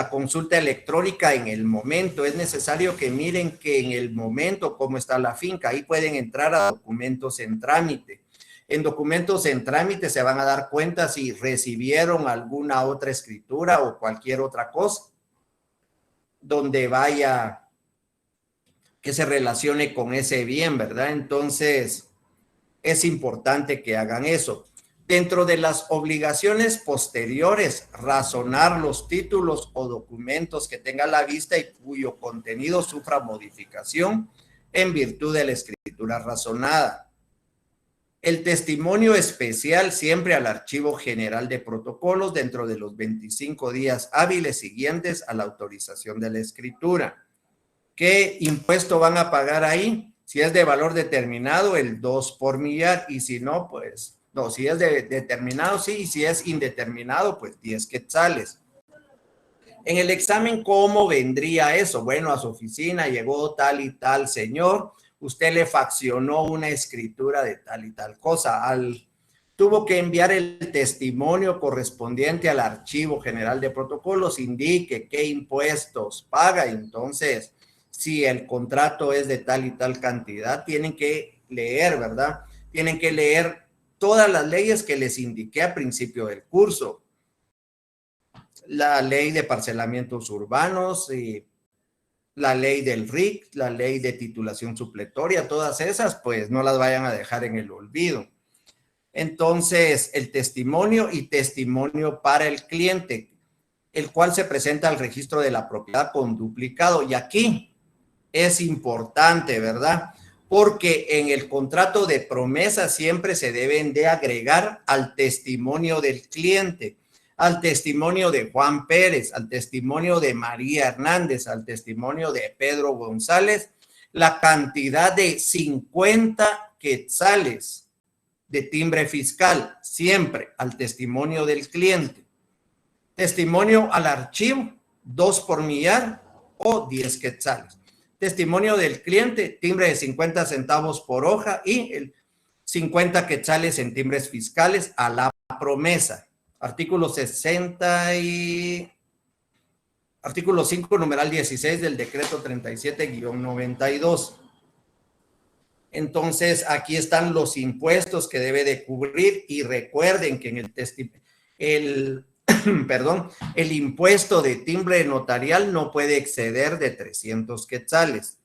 consulta electrónica en el momento. Es necesario que miren que en el momento cómo está la finca. Ahí pueden entrar a documentos en trámite. En documentos en trámite se van a dar cuenta si recibieron alguna otra escritura o cualquier otra cosa donde vaya que se relacione con ese bien, ¿verdad? Entonces, es importante que hagan eso. Dentro de las obligaciones posteriores, razonar los títulos o documentos que tenga a la vista y cuyo contenido sufra modificación en virtud de la escritura razonada. El testimonio especial siempre al Archivo General de Protocolos dentro de los 25 días hábiles siguientes a la autorización de la escritura. ¿Qué impuesto van a pagar ahí? Si es de valor determinado, el 2 por millar, y si no, pues, no, si es de determinado, sí, y si es indeterminado, pues 10 quetzales. En el examen, ¿cómo vendría eso? Bueno, a su oficina llegó tal y tal señor, usted le faccionó una escritura de tal y tal cosa, tuvo que enviar el testimonio correspondiente al Archivo General de Protocolos, indique qué impuestos paga. Entonces, si el contrato es de tal y tal cantidad, tienen que leer, ¿verdad? Tienen que leer todas las leyes que les indiqué al principio del curso. La ley de parcelamientos urbanos, la ley del RIC, la ley de titulación supletoria, todas esas, pues no las vayan a dejar en el olvido. Entonces, el testimonio y testimonio para el cliente, el cual se presenta al registro de la propiedad con duplicado. Y aquí es importante, ¿verdad? Porque en el contrato de promesa siempre se deben de agregar al testimonio del cliente, al testimonio de Juan Pérez, al testimonio de María Hernández, al testimonio de Pedro González, la cantidad de 50 quetzales de timbre fiscal, siempre al testimonio del cliente. Testimonio al archivo, 2 por millar o 10 quetzales. Testimonio del cliente, timbre de 50 centavos por hoja y el 50 quetzales en timbres fiscales a la promesa. Artículo 60 y artículo 5, numeral 16 del decreto 37-92. Entonces, aquí están los impuestos que debe de cubrir y recuerden que en el impuesto de timbre notarial no puede exceder de 300 quetzales.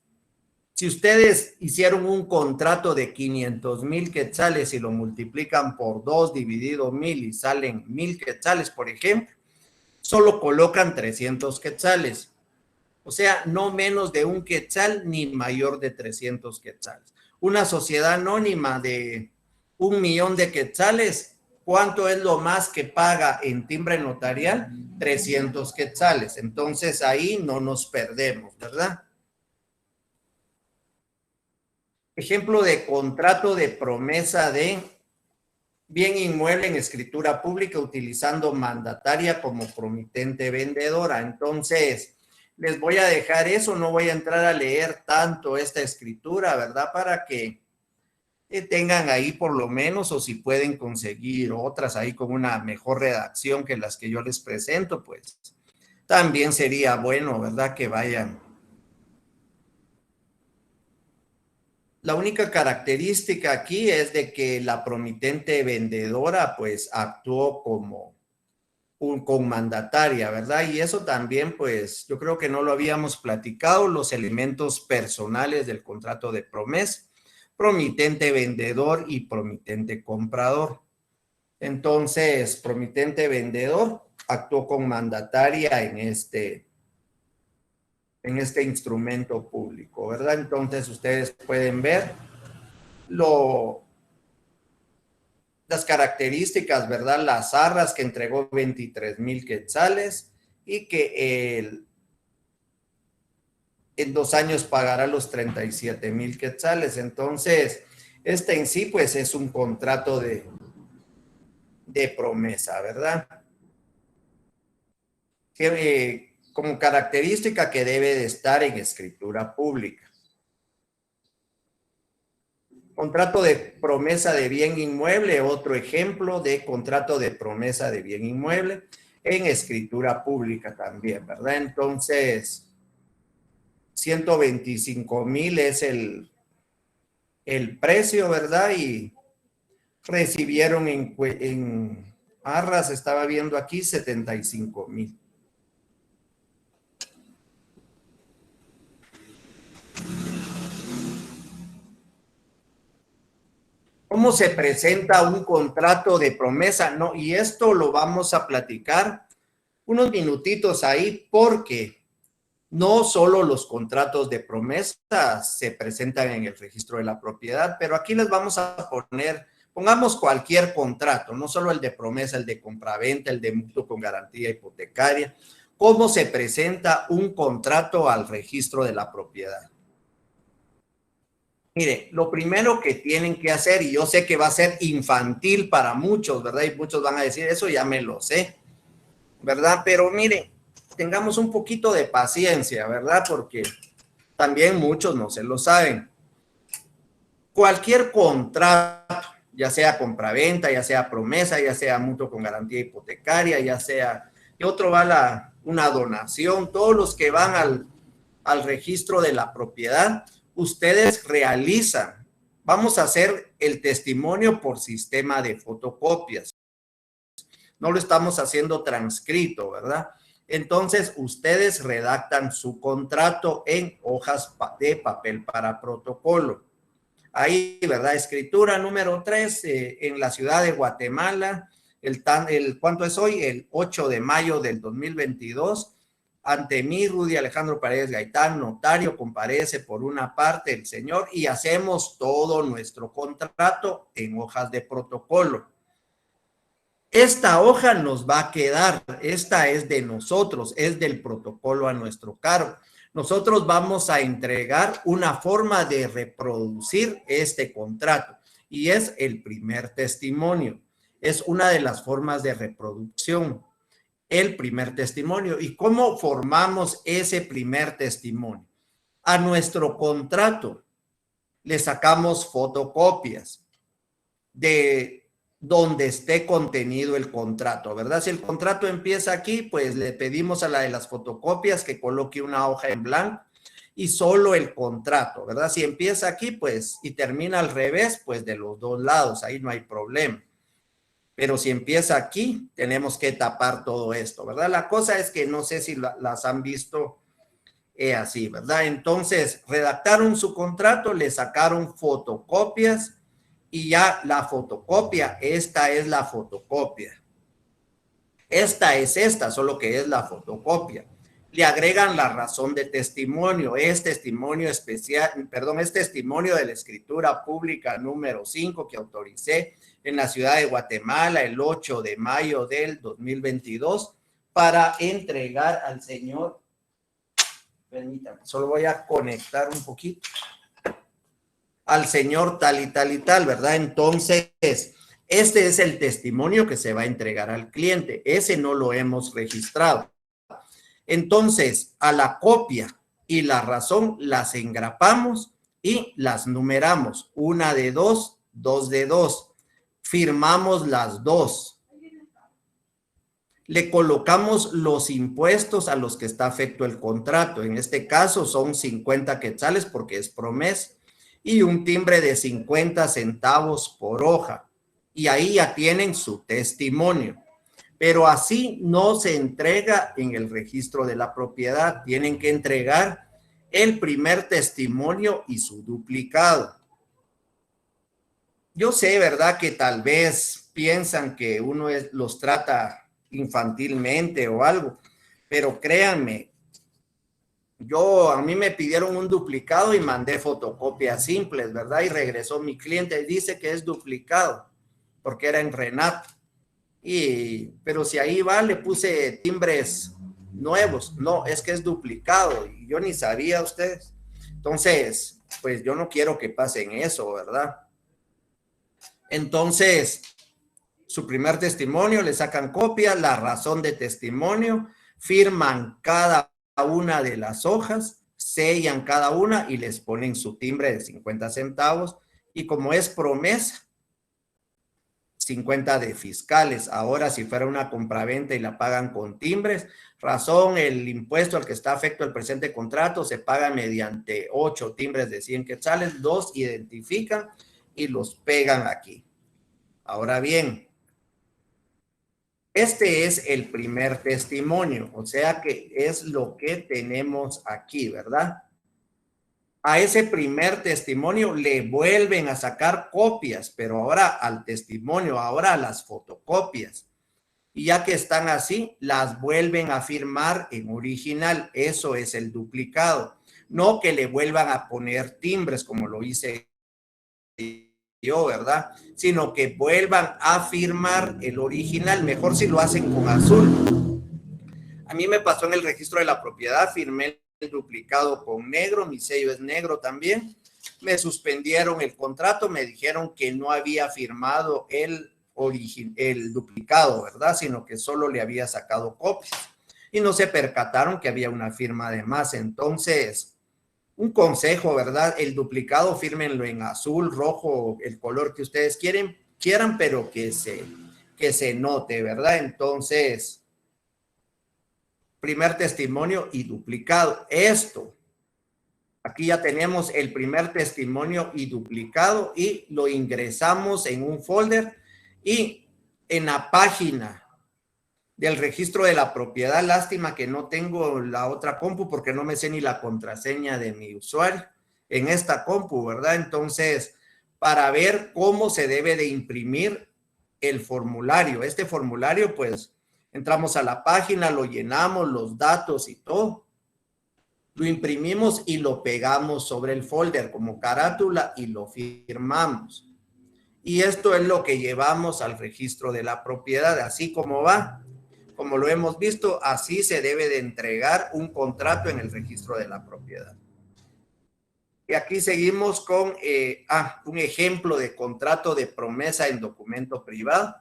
Si ustedes hicieron un contrato de 500,000 quetzales y lo multiplican por 2 dividido 1000 y salen 1000 quetzales, por ejemplo, solo colocan 300 quetzales. O sea, no menos de un quetzal ni mayor de 300 quetzales. Una sociedad anónima de 1,000,000 de quetzales, ¿cuánto es lo más que paga en timbre notarial? 300 quetzales. Entonces ahí no nos perdemos, ¿verdad? Ejemplo de contrato de promesa de bien inmueble en escritura pública utilizando mandataria como promitente vendedora. Entonces, les voy a dejar eso, no voy a entrar a leer tanto esta escritura, ¿verdad? Para que tengan ahí por lo menos, o si pueden conseguir otras ahí con una mejor redacción que las que yo les presento, pues también sería bueno, ¿verdad? Que vayan. La única característica aquí es de que la promitente vendedora pues actuó como con mandataria, ¿verdad? Y eso también pues yo creo que no lo habíamos platicado, los elementos personales del contrato de promesa, promitente vendedor y promitente comprador. Entonces, promitente vendedor actuó con mandataria en este instrumento público, ¿verdad? Entonces ustedes pueden ver las características, ¿verdad? Las arras que entregó 23,000 quetzales y que en 2 años pagará los 37,000 quetzales. Entonces, este en sí, pues es un contrato de promesa, ¿verdad? Que, como característica que debe de estar en escritura pública. Contrato de promesa de bien inmueble, otro ejemplo de contrato de promesa de bien inmueble en escritura pública también, ¿verdad? Entonces, 125,000 es el precio, ¿verdad? Y recibieron en Arras, estaba viendo aquí, 75,000. ¿Cómo se presenta un contrato de promesa? No, y esto lo vamos a platicar unos minutitos ahí porque no solo los contratos de promesa se presentan en el registro de la propiedad, pero aquí les vamos a poner, pongamos cualquier contrato, no solo el de promesa, el de compraventa, el de mutuo con garantía hipotecaria. ¿Cómo se presenta un contrato al registro de la propiedad? Mire, lo primero que tienen que hacer, y yo sé que va a ser infantil para muchos, ¿verdad? Y muchos van a decir, eso ya me lo sé, ¿verdad? Pero mire, tengamos un poquito de paciencia, ¿verdad? Porque también muchos no se lo saben. Cualquier contrato, ya sea compraventa, ya sea promesa, ya sea mutuo con garantía hipotecaria, ya sea, y otro va una donación, todos los que van al registro de la propiedad, ustedes realizan, vamos a hacer el testimonio por sistema de fotocopias. No lo estamos haciendo transcrito, ¿verdad? Entonces, ustedes redactan su contrato en hojas de papel para protocolo. Ahí, ¿verdad? Escritura número 3 en la ciudad de Guatemala, ¿cuánto es hoy? El 8 de mayo del 2022. Ante mí, Rudy Alejandro Paredes Gaitán, notario, comparece por una parte el señor y hacemos todo nuestro contrato en hojas de protocolo. Esta hoja nos va a quedar, esta es de nosotros, es del protocolo a nuestro cargo. Nosotros vamos a entregar una forma de reproducir este contrato y es el primer testimonio. Es una de las formas de reproducción, el primer testimonio. ¿Y cómo formamos ese primer testimonio? A nuestro contrato le sacamos fotocopias de donde esté contenido el contrato, ¿verdad? Si el contrato empieza aquí, pues le pedimos a la de las fotocopias que coloque una hoja en blanco y solo el contrato, ¿verdad? Si empieza aquí, pues, y termina al revés, pues de los dos lados, ahí no hay problema. Pero si empieza aquí, tenemos que tapar todo esto, ¿verdad? La cosa es que no sé si las han visto así, ¿verdad? Entonces, redactaron su contrato, le sacaron fotocopias y ya la fotocopia, esta es la fotocopia. Esta es esta, solo que es la fotocopia. Le agregan la razón de testimonio, es testimonio especial, perdón, es testimonio de la escritura pública número 5 que autoricé en la ciudad de Guatemala el 8 de mayo del 2022 para entregar al señor. Permítame, solo voy a conectar un poquito. Al señor tal y tal y tal, ¿verdad? Entonces, este es el testimonio que se va a entregar al cliente. Ese no lo hemos registrado. Entonces, a la copia y la razón las engrapamos y las numeramos. Una de dos, dos de dos. Firmamos las dos. Le colocamos los impuestos a los que está afecto el contrato. En este caso son 50 quetzales porque es promesa y un timbre de 50 centavos por hoja. Y ahí ya tienen su testimonio. Pero así no se entrega en el registro de la propiedad. Tienen que entregar el primer testimonio y su duplicado. Yo sé, ¿verdad? Que tal vez piensan que uno los trata infantilmente o algo, pero créanme, a mí me pidieron un duplicado y mandé fotocopias simples, ¿verdad? Y regresó mi cliente y dice que es duplicado, porque era en Renato. Pero si ahí va, le puse timbres nuevos. No, es que es duplicado y yo ni sabía ustedes. Entonces, pues yo no quiero que pasen eso, ¿verdad? Entonces, su primer testimonio, le sacan copia, la razón de testimonio, firman cada una de las hojas, sellan cada una y les ponen su timbre de 50 centavos. Y como es promesa, 50 de fiscales. Ahora, si fuera una compraventa y la pagan con timbres, razón, el impuesto al que está afecto el presente contrato se paga mediante 8 timbres de 100 quetzales, 2 identifican y los pegan aquí. Ahora bien, este es el primer testimonio, o sea que es lo que tenemos aquí, ¿verdad? A ese primer testimonio le vuelven a sacar copias, pero ahora al testimonio, ahora a las fotocopias. Y ya que están así, las vuelven a firmar en original. Eso es el duplicado. No que le vuelvan a poner timbres como lo hice yo, ¿verdad? Sino que vuelvan a firmar el original. Mejor si lo hacen con azul. A mí me pasó en el registro de la propiedad, firmé el duplicado con negro, mi sello es negro también. Me suspendieron el contrato, me dijeron que no había firmado el duplicado, ¿verdad? Sino que solo le había sacado copias. Y no se percataron que había una firma de más. Entonces, un consejo, ¿verdad? El duplicado fírmenlo en azul, rojo, el color que ustedes quieran, pero que se note, ¿verdad? Entonces, primer testimonio y duplicado. Aquí ya tenemos el primer testimonio y duplicado y lo ingresamos en un folder y en la página del registro de la propiedad, lástima que no tengo la otra compu porque no me sé ni la contraseña de mi usuario en esta compu, ¿verdad? Entonces, para ver cómo se debe de imprimir el formulario. Este formulario, pues, entramos a la página, lo llenamos, los datos y todo. Lo imprimimos y lo pegamos sobre el folder como carátula y lo firmamos. Y esto es lo que llevamos al registro de la propiedad, así como va. Como lo hemos visto, así se debe de entregar un contrato en el registro de la propiedad. Y aquí seguimos con un ejemplo de contrato de promesa en documento privado.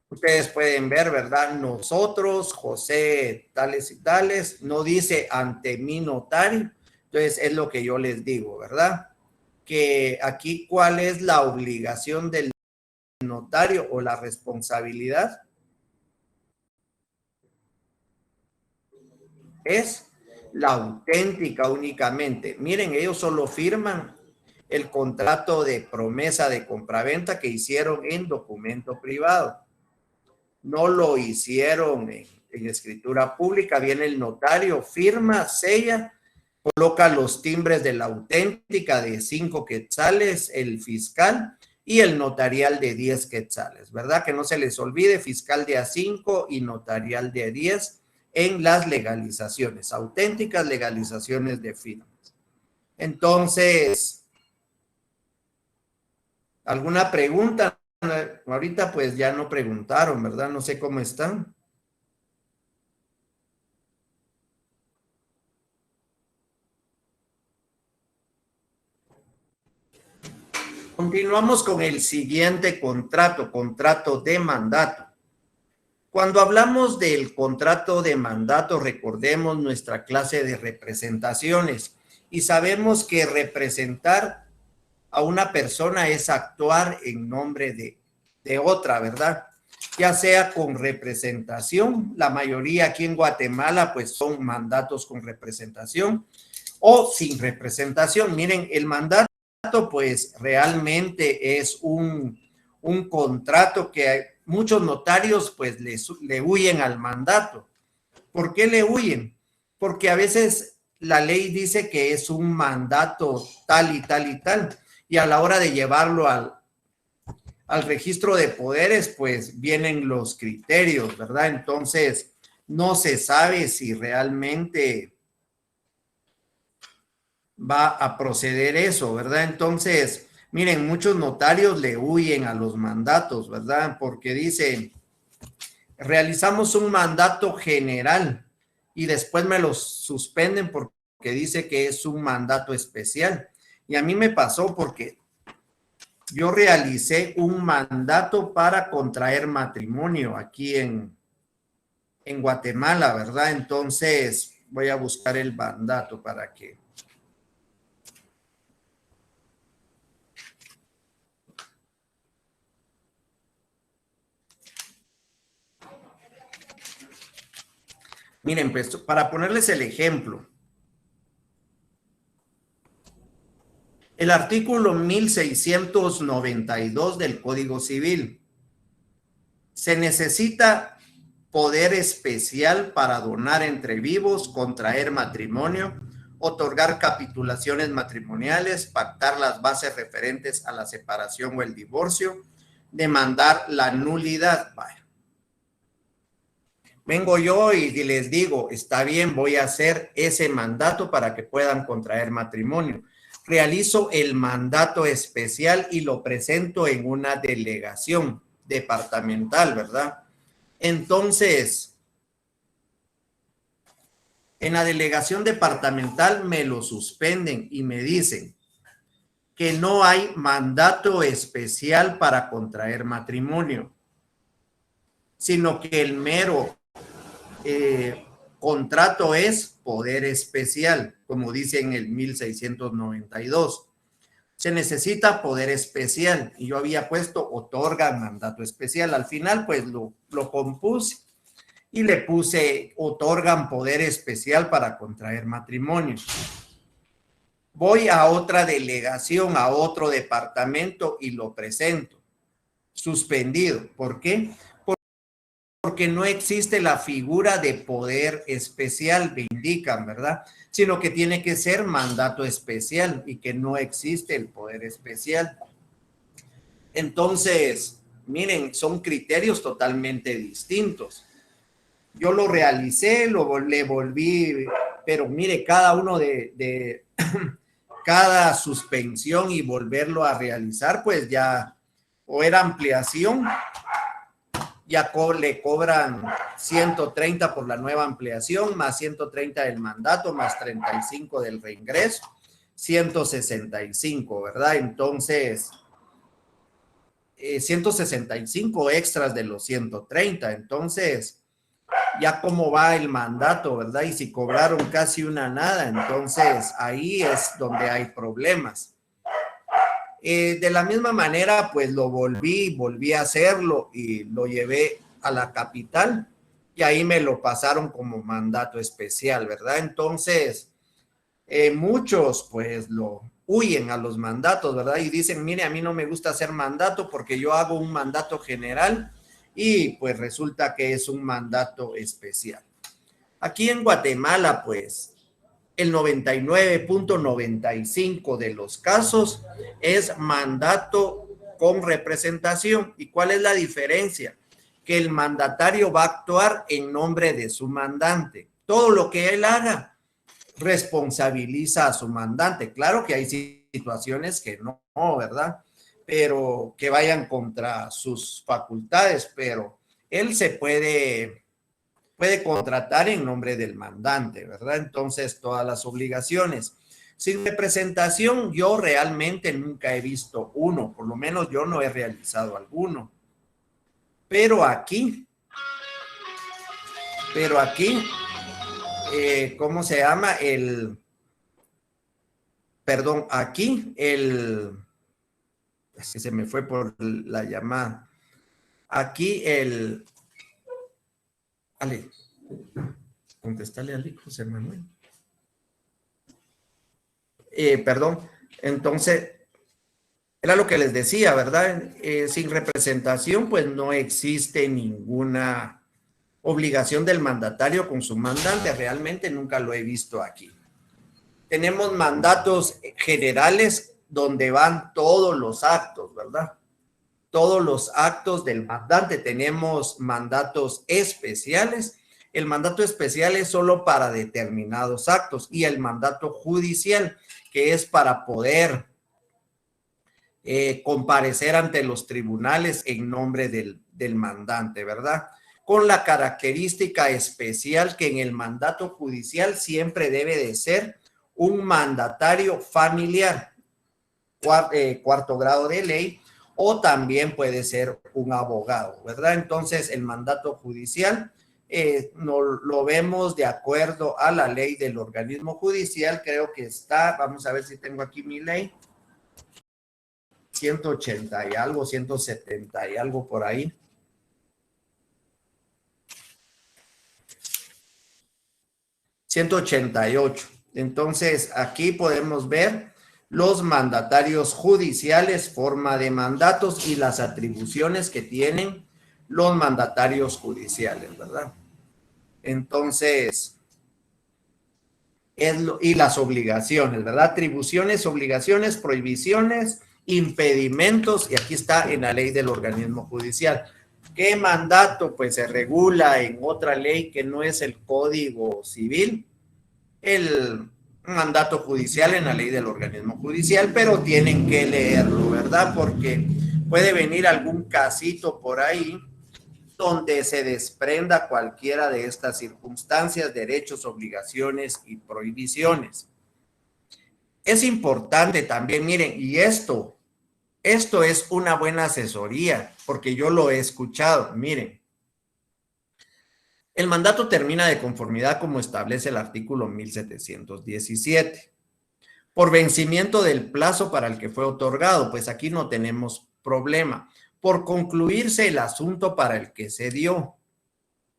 Ustedes pueden ver, ¿verdad? Nosotros, José, tales y tales, no dice ante mi notario. Entonces, es lo que yo les digo, ¿verdad? Que aquí, ¿cuál es la obligación del notario o la responsabilidad? Es la auténtica únicamente. Miren, ellos solo firman el contrato de promesa de compraventa que hicieron en documento privado. No lo hicieron en escritura pública. Viene el notario, firma, sella, coloca los timbres de la auténtica de 5 quetzales, el fiscal y el notarial de 10 quetzales, ¿verdad? Que no se les olvide, fiscal de A5 y notarial de 10 en las legalizaciones, auténticas legalizaciones de firmas. Entonces, ¿alguna pregunta? Ahorita pues ya no preguntaron, ¿verdad? No sé cómo están. Continuamos con el siguiente contrato, contrato de mandato. Cuando hablamos del contrato de mandato, recordemos nuestra clase de representaciones y sabemos que representar a una persona es actuar en nombre de otra, ¿verdad? Ya sea con representación, la mayoría aquí en Guatemala pues son mandatos con representación o sin representación. Miren, el mandato pues realmente es un contrato que muchos notarios pues le huyen al mandato. ¿Por qué le huyen? Porque a veces la ley dice que es un mandato tal y tal y tal, y a la hora de llevarlo al registro de poderes, pues vienen los criterios, ¿verdad? Entonces, no se sabe si realmente va a proceder eso, ¿verdad? Entonces, miren, muchos notarios le huyen a los mandatos, ¿verdad? Porque dicen, realizamos un mandato general y después me los suspenden porque dice que es un mandato especial. Y a mí me pasó porque yo realicé un mandato para contraer matrimonio aquí en Guatemala, ¿verdad? Entonces voy a buscar el mandato para que... Miren, pues para ponerles el ejemplo, El artículo 1692 del Código Civil. Se necesita poder especial para donar entre vivos, contraer matrimonio, otorgar capitulaciones matrimoniales, pactar las bases referentes a la separación o el divorcio, demandar la nulidad. Vaya. Vengo yo y les digo, está bien, voy a hacer ese mandato para que puedan contraer matrimonio. Realizo el mandato especial y lo presento en una delegación departamental, ¿verdad? Entonces, en la delegación departamental me lo suspenden y me dicen que no hay mandato especial para contraer matrimonio, sino que el mero contrato es poder especial, como dice en el 1692. Se necesita poder especial y yo había puesto otorgan mandato especial. Al final pues lo compuse y le puse otorgan poder especial para contraer matrimonio. Voy a otra delegación, a otro departamento y lo presento. Suspendido. ¿Por qué? Porque no existe la figura de poder especial, me indican, ¿verdad? Sino que tiene que ser mandato especial y que no existe el poder especial. Entonces, miren, son criterios totalmente distintos. Yo lo realicé, le volví, pero mire, cada uno de cada suspensión y volverlo a realizar, pues ya, o era ampliación, ya le cobran 130 por la nueva ampliación, más 130 del mandato, más 35 del reingreso, 165, ¿verdad? Entonces, 165 extras de los 130, entonces, ya cómo va el mandato, ¿verdad? Y si cobraron casi una nada, entonces ahí es donde hay problemas. De la misma manera, pues lo volví a hacerlo y lo llevé a la capital y ahí me lo pasaron como mandato especial, ¿verdad? Entonces, muchos pues lo huyen a los mandatos, ¿verdad? Y dicen, mire, a mí no me gusta hacer mandato porque yo hago un mandato general y pues resulta que es un mandato especial. Aquí en Guatemala, pues, el 99.95 de los casos es mandato con representación. ¿Y cuál es la diferencia? Que el mandatario va a actuar en nombre de su mandante. Todo lo que él haga responsabiliza a su mandante. Claro que hay situaciones que no, ¿verdad? Pero que vayan contra sus facultades, pero él se puede contratar en nombre del mandante, ¿verdad? Entonces, todas las obligaciones. Sin representación, yo realmente nunca he visto uno, por lo menos yo no he realizado alguno. Pero aquí, ¿cómo se llama? Aquí, es que se me fue por la llamada. Aquí Ale, contestale al hijo, José Manuel. Perdón, entonces, era lo que les decía, ¿verdad? Sin representación, pues no existe ninguna obligación del mandatario con su mandante. Realmente nunca lo he visto aquí. Tenemos mandatos generales donde van todos los actos, ¿verdad? Todos los actos del mandante. Tenemos mandatos especiales. El mandato especial es solo para determinados actos y el mandato judicial, que es para poder comparecer ante los tribunales en nombre del mandante, ¿verdad? Con la característica especial que en el mandato judicial siempre debe de ser un mandatario familiar, cuarto grado de ley, o también puede ser un abogado, ¿verdad? Entonces, el mandato judicial no, lo vemos de acuerdo a la ley del organismo judicial, creo que está, vamos a ver si tengo aquí mi ley, 180 y algo, 170 y algo por ahí. ...188. Entonces, aquí podemos ver los mandatarios judiciales, forma de mandatos y las atribuciones que tienen los mandatarios judiciales, ¿verdad? Entonces, y las obligaciones, ¿verdad? Atribuciones, obligaciones, prohibiciones, impedimentos, y aquí está en la ley del organismo judicial. ¿Qué mandato? Pues se regula en otra ley que no es el Código Civil, el mandato judicial en la ley del organismo judicial, pero tienen que leerlo, ¿verdad? Porque puede venir algún casito por ahí donde se desprenda cualquiera de estas circunstancias, derechos, obligaciones y prohibiciones. Es importante también, miren, y esto es una buena asesoría, porque yo lo he escuchado, miren. El mandato termina de conformidad como establece el artículo 1717. Por vencimiento del plazo para el que fue otorgado, pues aquí no tenemos problema. Por concluirse el asunto para el que se dio.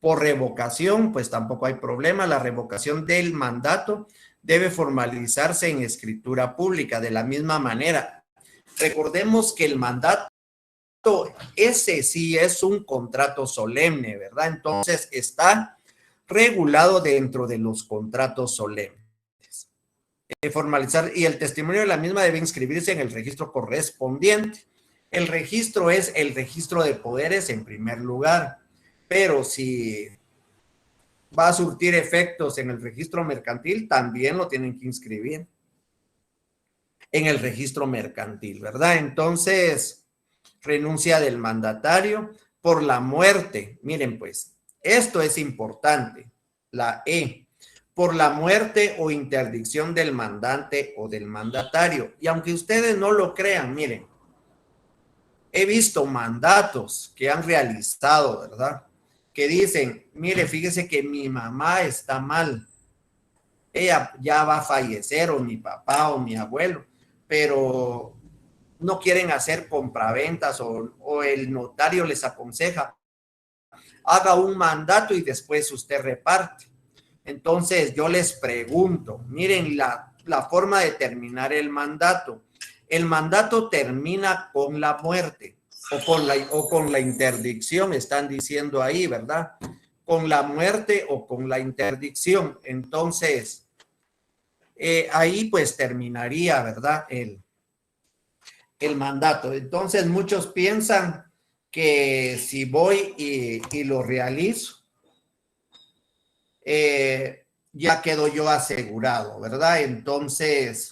Por revocación, pues tampoco hay problema. La revocación del mandato debe formalizarse en escritura pública de la misma manera. Recordemos que el mandato, ese sí es un contrato solemne, ¿verdad? Entonces está regulado dentro de los contratos solemnes. Formalizar, y el testimonio de la misma debe inscribirse en el registro correspondiente. El registro es el registro de poderes en primer lugar, pero si va a surtir efectos en el registro mercantil, también lo tienen que inscribir en el registro mercantil, ¿verdad? Entonces, renuncia del mandatario por la muerte. Miren, pues, esto es importante. La E, por la muerte o interdicción del mandante o del mandatario. Y aunque ustedes no lo crean, miren, he visto mandatos que han realizado, ¿verdad? Que dicen, mire, fíjese que mi mamá está mal. Ella ya va a fallecer, o mi papá o mi abuelo, pero no quieren hacer compraventas o el notario les aconseja, haga un mandato y después usted reparte. Entonces yo les pregunto, miren la forma de terminar el mandato. El mandato termina con la muerte o con la interdicción, están diciendo ahí, ¿verdad? Con la muerte o con la interdicción. Entonces, ahí pues terminaría, ¿verdad? El mandato. Entonces muchos piensan que si voy y lo realizo, ya quedo yo asegurado, ¿verdad? Entonces,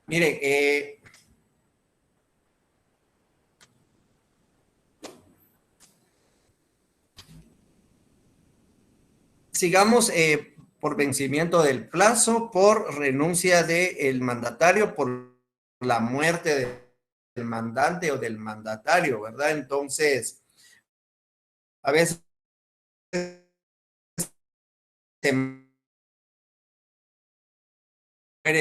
miren, sigamos por vencimiento del plazo, por renuncia del mandatario, por la muerte del mandante o del mandatario, ¿verdad? Entonces, a veces se muere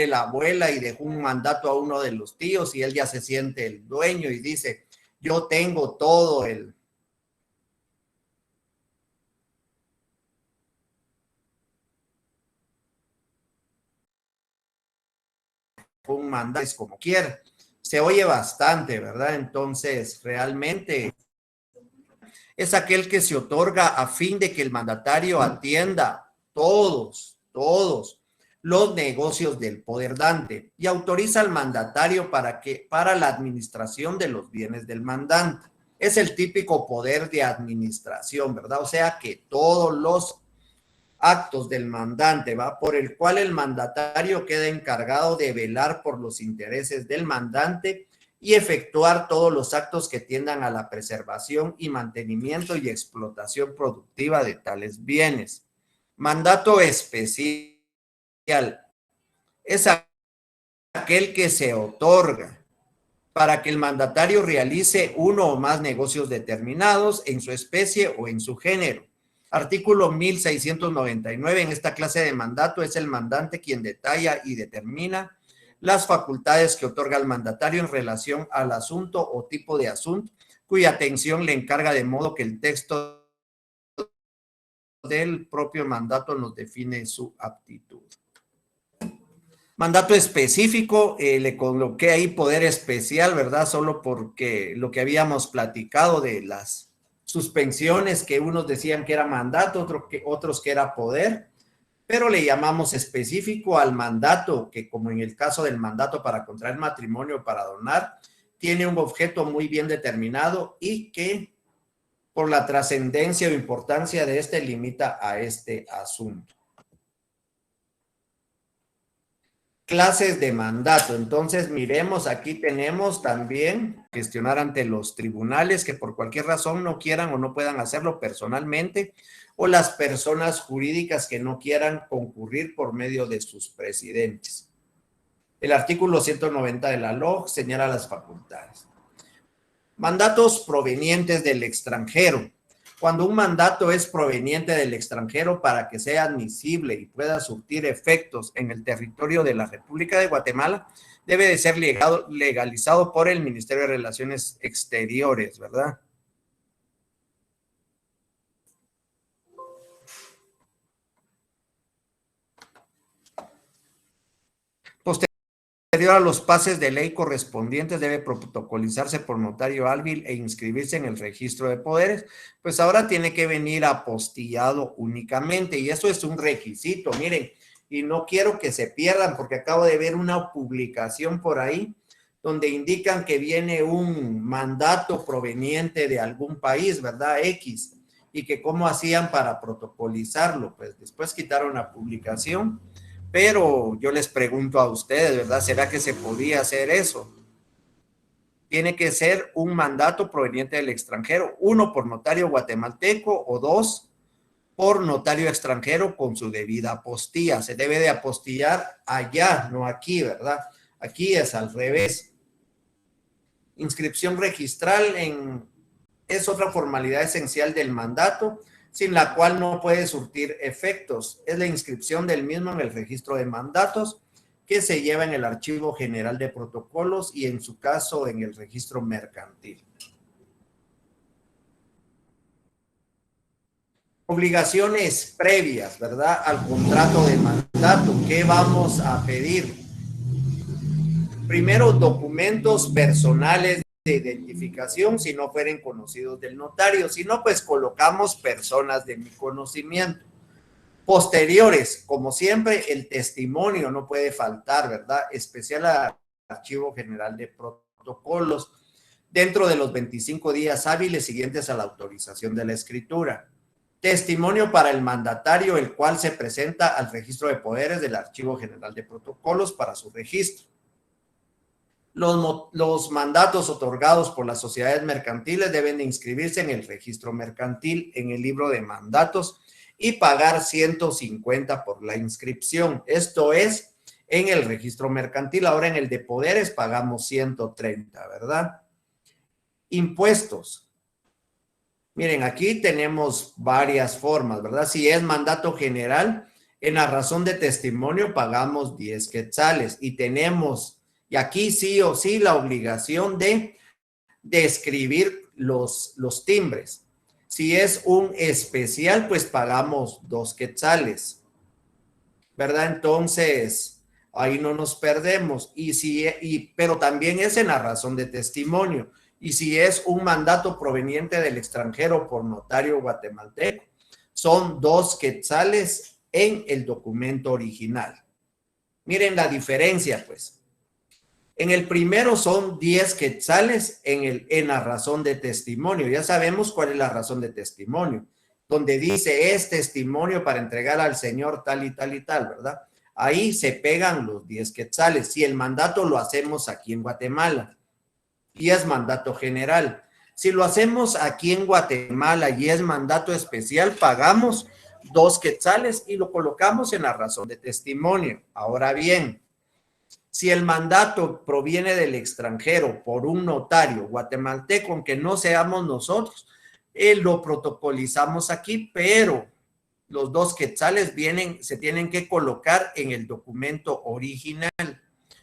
la abuela y dejó un mandato a uno de los tíos y él ya se siente el dueño y dice, yo tengo todo un mandato, es como quiera. Se oye bastante, ¿verdad? Entonces, realmente es aquel que se otorga a fin de que el mandatario atienda todos los negocios del poder dante y autoriza al mandatario para la administración de los bienes del mandante. Es el típico poder de administración, ¿verdad? O sea que todos los actos del mandante, ¿va? Por el cual el mandatario queda encargado de velar por los intereses del mandante y efectuar todos los actos que tiendan a la preservación y mantenimiento y explotación productiva de tales bienes. Mandato especial es aquel que se otorga para que el mandatario realice uno o más negocios determinados en su especie o en su género, Artículo 1699. En esta clase de mandato es el mandante quien detalla y determina las facultades que otorga el mandatario en relación al asunto o tipo de asunto cuya atención le encarga, de modo que el texto del propio mandato nos define su aptitud. Mandato específico, le coloqué ahí poder especial, ¿verdad? Solo porque lo que habíamos platicado de las suspensiones, que unos decían que era mandato, otros que era poder, pero le llamamos específico al mandato, que como en el caso del mandato para contraer matrimonio o para donar, tiene un objeto muy bien determinado y que por la trascendencia o importancia de este limita a este asunto. Clases de mandato. Entonces, miremos, aquí tenemos también gestionar ante los tribunales que por cualquier razón no quieran o no puedan hacerlo personalmente, o las personas jurídicas que no quieran concurrir por medio de sus presidentes. El artículo 190 de la LOG señala las facultades. Mandatos provenientes del extranjero. Cuando un mandato es proveniente del extranjero, para que sea admisible y pueda surtir efectos en el territorio de la República de Guatemala, debe de ser legalizado por el Ministerio de Relaciones Exteriores, ¿verdad? Posterior a los pases de ley correspondientes, debe protocolizarse por notario hábil e inscribirse en el registro de poderes. Pues ahora tiene que venir apostillado únicamente, y eso es un requisito, miren, y no quiero que se pierdan, porque acabo de ver una publicación por ahí donde indican que viene un mandato proveniente de algún país, ¿verdad? X, y que cómo hacían para protocolizarlo. Pues después quitaron la publicación. Pero yo les pregunto a ustedes, ¿verdad? ¿Será que se podía hacer eso? Tiene que ser un mandato proveniente del extranjero, uno por notario guatemalteco o dos por notario extranjero con su debida apostilla. Se debe de apostillar allá, no aquí, ¿verdad? Aquí es al revés. Inscripción registral es otra formalidad esencial del mandato, sin la cual no puede surtir efectos. Es la inscripción del mismo en el registro de mandatos, que se lleva en el Archivo General de Protocolos y en su caso en el registro mercantil. Obligaciones previas, ¿verdad? Al contrato de mandato. ¿Qué vamos a pedir? Primero, documentos personales de identificación, si no fueren conocidos del notario. Si no, pues colocamos personas de mi conocimiento. Posteriores, como siempre, el testimonio no puede faltar, ¿verdad? Especial al Archivo General de Protocolos, dentro de los 25 días hábiles siguientes a la autorización de la escritura. Testimonio para el mandatario, el cual se presenta al registro de poderes del Archivo General de Protocolos para su registro. Los mandatos otorgados por las sociedades mercantiles deben de inscribirse en el registro mercantil, en el libro de mandatos, y pagar 150 por la inscripción. Esto es en el registro mercantil. Ahora en el de poderes pagamos 130, ¿verdad? Impuestos. Miren, aquí tenemos varias formas, ¿verdad? Si es mandato general, en la razón de testimonio pagamos 10 quetzales y tenemos, y aquí sí o sí, la obligación de escribir los timbres. Si es un especial, pues pagamos 2 quetzales, ¿verdad? Entonces, ahí no nos perdemos. Pero también es en la razón de testimonio. Y si es un mandato proveniente del extranjero por notario guatemalteco, son 2 quetzales en el documento original. Miren la diferencia, pues. En el primero son 10 quetzales en la razón de testimonio. Ya sabemos cuál es la razón de testimonio, donde dice es testimonio para entregar al Señor tal y tal y tal, ¿verdad? Ahí se pegan los 10 quetzales. Si el mandato lo hacemos aquí en Guatemala y es mandato general. Si lo hacemos aquí en Guatemala y es mandato especial, pagamos 2 quetzales y lo colocamos en la razón de testimonio. Ahora bien, si el mandato proviene del extranjero por un notario guatemalteco, aunque no seamos nosotros, lo protocolizamos aquí, pero los 2 quetzales se tienen que colocar en el documento original.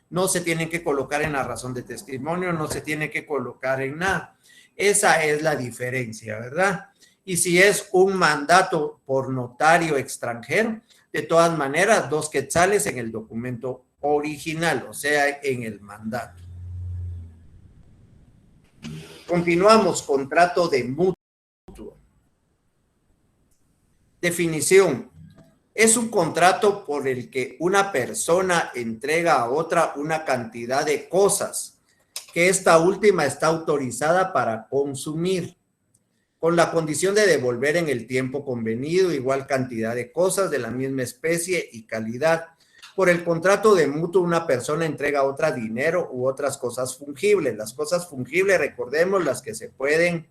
No se tienen que colocar en la razón de testimonio, no se tiene que colocar en nada. Esa es la diferencia, ¿verdad? Y si es un mandato por notario extranjero, de todas maneras, 2 quetzales en el documento original, o sea, en el mandato. Continuamos, contrato de mutuo. Definición. Es un contrato por el que una persona entrega a otra una cantidad de cosas que esta última está autorizada para consumir, con la condición de devolver en el tiempo convenido igual cantidad de cosas de la misma especie y calidad. Por el contrato de mutuo, una persona entrega a otra dinero u otras cosas fungibles. Las cosas fungibles, recordemos, las que se pueden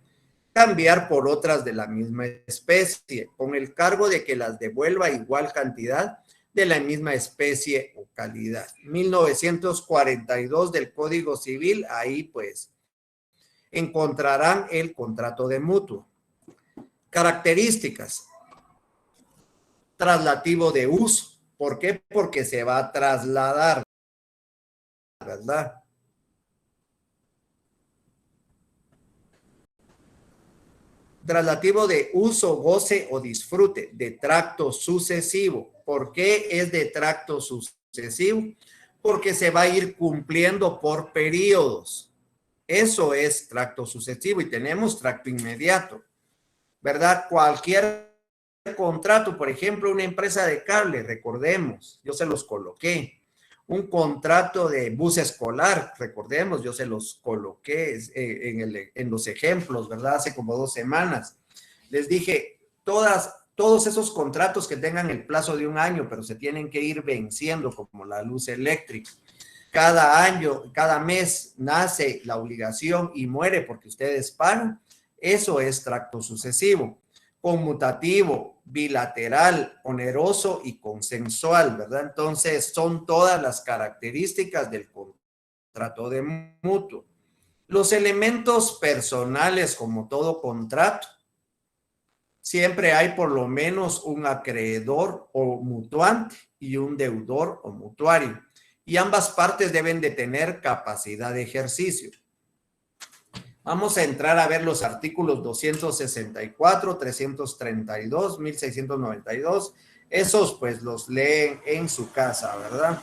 cambiar por otras de la misma especie, con el cargo de que las devuelva igual cantidad de la misma especie o calidad. 1942 del Código Civil, ahí pues encontrarán el contrato de mutuo. Características. Traslativo de uso. ¿Por qué? Porque se va a trasladar, ¿verdad? Traslativo de uso, goce o disfrute, de tracto sucesivo. ¿Por qué es de tracto sucesivo? Porque se va a ir cumpliendo por periodos. Eso es tracto sucesivo y tenemos tracto inmediato, ¿verdad? Cualquier contrato, por ejemplo, una empresa de cable, recordemos, yo se los coloqué. Un contrato de bus escolar, recordemos, yo se los coloqué en los ejemplos, ¿verdad? Hace como 2 semanas. Les dije, todos esos contratos que tengan el plazo de 1 año, pero se tienen que ir venciendo como la luz eléctrica. Cada año, cada mes nace la obligación y muere porque ustedes pagan. Eso es tracto sucesivo. Conmutativo, bilateral, oneroso y consensual, ¿verdad? Entonces, son todas las características del contrato de mutuo. Los elementos personales, como todo contrato, siempre hay por lo menos un acreedor o mutuante y un deudor o mutuario, y ambas partes deben de tener capacidad de ejercicio. Vamos a entrar a ver los artículos 264, 332, 1692. Esos pues los leen en su casa, ¿verdad?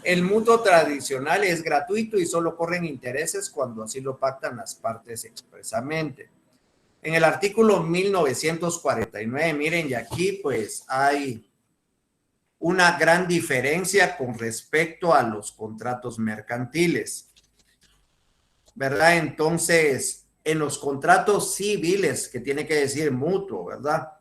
El mutuo tradicional es gratuito y solo corren intereses cuando así lo pactan las partes expresamente. En el artículo 1949, miren, y aquí pues hay una gran diferencia con respecto a los contratos mercantiles, ¿verdad? Entonces, en los contratos civiles, que tiene que decir mutuo, ¿verdad?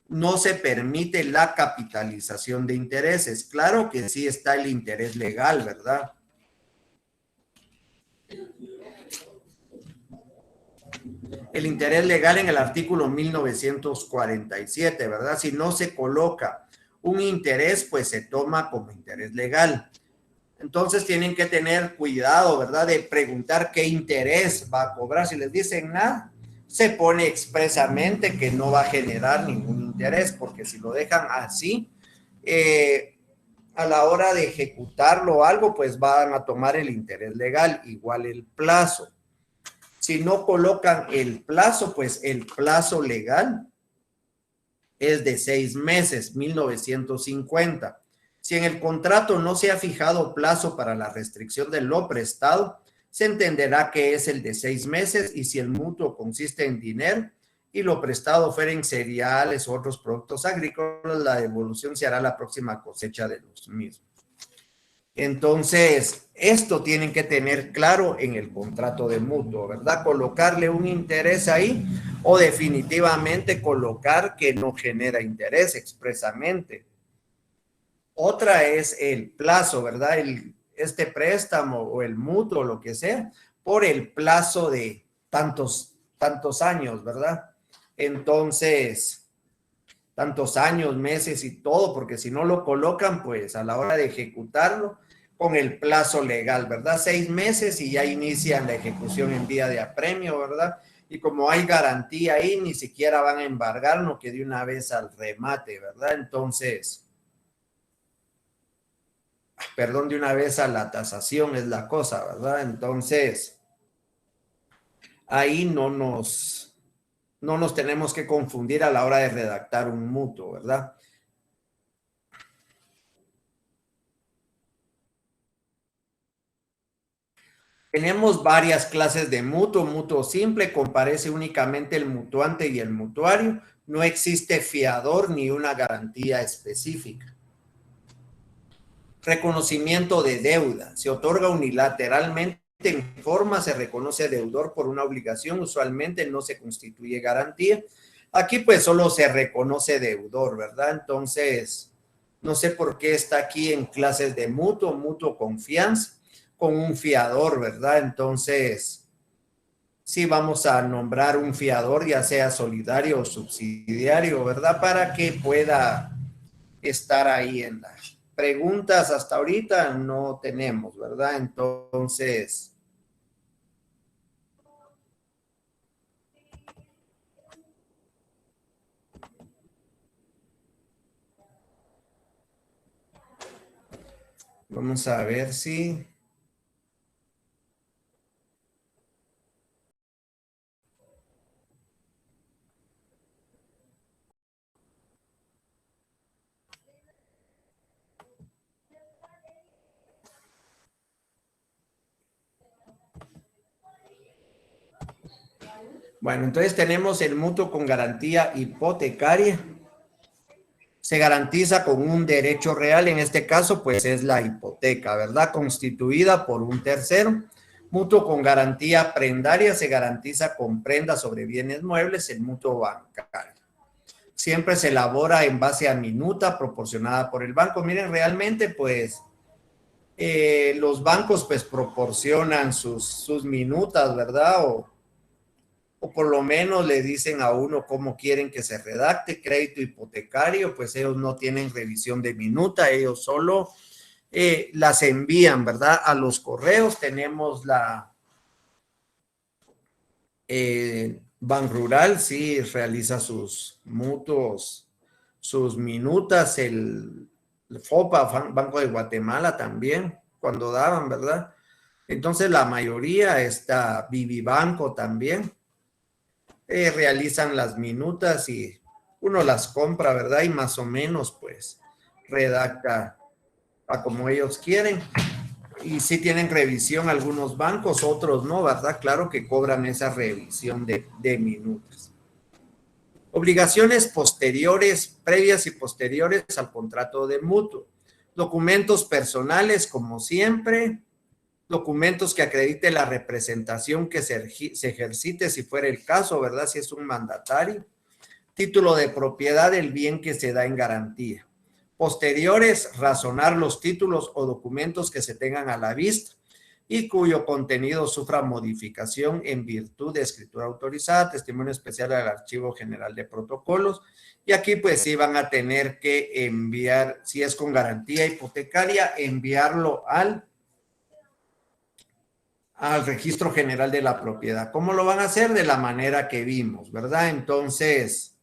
No se permite la capitalización de intereses. Claro que sí está el interés legal, ¿verdad? El interés legal en el artículo 1947, ¿verdad? Si no se coloca un interés, pues se toma como interés legal. Entonces tienen que tener cuidado, ¿verdad? De preguntar qué interés va a cobrar. Si les dicen nada, se pone expresamente que no va a generar ningún interés, porque si lo dejan así, a la hora de ejecutarlo o algo, pues van a tomar el interés legal, igual el plazo. Si no colocan el plazo, pues el plazo legal es de 6 meses, 1950. Si en el contrato no se ha fijado plazo para la restricción de lo prestado, se entenderá que es el de 6 meses, y si el mutuo consiste en dinero y lo prestado fueren cereales o otros productos agrícolas, la devolución se hará la próxima cosecha de los mismos. Entonces, esto tienen que tener claro en el contrato de mutuo, ¿verdad? Colocarle un interés ahí o definitivamente colocar que no genera interés expresamente. Otra es el plazo, ¿verdad? Este préstamo o el mutuo, lo que sea, por el plazo de tantos años, ¿verdad? Entonces, tantos años, meses y todo, porque si no lo colocan, pues a la hora de ejecutarlo, con el plazo legal, ¿verdad? 6 meses y ya inician la ejecución en vía de apremio, ¿verdad? Y como hay garantía ahí, ni siquiera van a embargar, no que de una vez al remate, ¿verdad? Entonces, perdón, de una vez a la tasación es la cosa, ¿verdad? Entonces, ahí no nos tenemos que confundir a la hora de redactar un mutuo, ¿verdad? Tenemos varias clases de mutuo. Mutuo simple, comparece únicamente el mutuante y el mutuario. No existe fiador ni una garantía específica. Reconocimiento de deuda. Se otorga unilateralmente en forma, se reconoce deudor por una obligación, usualmente no se constituye garantía. Aquí pues solo se reconoce deudor, ¿verdad? Entonces, no sé por qué está aquí en clases de mutuo, mutuo confianza, con un fiador, ¿verdad? Entonces, sí vamos a nombrar un fiador, ya sea solidario o subsidiario, ¿verdad? Para que pueda estar ahí en las preguntas. Hasta ahorita no tenemos, ¿verdad? Entonces, vamos a ver si... Bueno, entonces tenemos el mutuo con garantía hipotecaria. Se garantiza con un derecho real, en este caso, pues es la hipoteca, ¿verdad? Constituida por un tercero. Mutuo con garantía prendaria se garantiza con prendas sobre bienes muebles, el mutuo bancario. Siempre se elabora en base a minuta proporcionada por el banco. Miren, realmente, pues, los bancos, pues, proporcionan sus minutas, ¿verdad? O por lo menos le dicen a uno cómo quieren que se redacte. Crédito hipotecario, pues ellos no tienen revisión de minuta, ellos solo las envían, ¿verdad? A los correos. Tenemos la Ban Rural, sí, realiza sus mutuos, sus minutas, el FOPA, Banco de Guatemala también, cuando daban, ¿verdad? Entonces la mayoría está Vivibanco también. Realizan las minutas y uno las compra, ¿verdad? Y más o menos, pues, redacta a como ellos quieren. Y sí tienen revisión algunos bancos, otros no, ¿verdad? Claro que cobran esa revisión de minutas. Obligaciones posteriores, previas y posteriores al contrato de mutuo. Documentos personales, como siempre. Documentos que acredite la representación que se ejercite si fuera el caso, ¿verdad? Si es un mandatario. Título de propiedad del bien que se da en garantía. Posteriores, razonar los títulos o documentos que se tengan a la vista y cuyo contenido sufra modificación en virtud de escritura autorizada, testimonio especial al Archivo General de Protocolos. Y aquí pues sí van a tener que enviar, si es con garantía hipotecaria, enviarlo al Registro General de la Propiedad. ¿Cómo lo van a hacer? De la manera que vimos, ¿verdad? Entonces,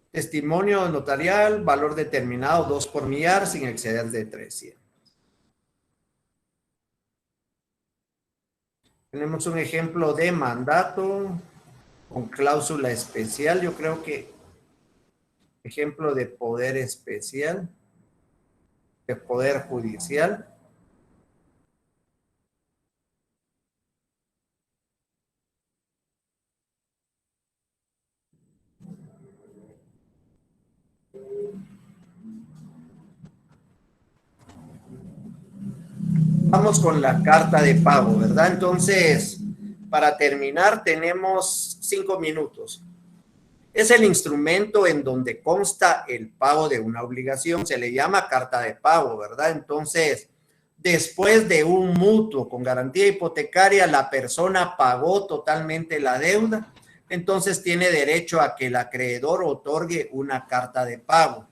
testimonio notarial, valor determinado 2 por millar sin exceder de 300. Tenemos un ejemplo de mandato con cláusula especial. Yo creo que ejemplo de poder especial, de poder judicial. Vamos con la carta de pago, ¿verdad? Entonces, para terminar, tenemos 5 minutos. Es el instrumento en donde consta el pago de una obligación. Se le llama carta de pago, ¿verdad? Entonces, después de un mutuo con garantía hipotecaria, la persona pagó totalmente la deuda, entonces tiene derecho a que el acreedor otorgue una carta de pago.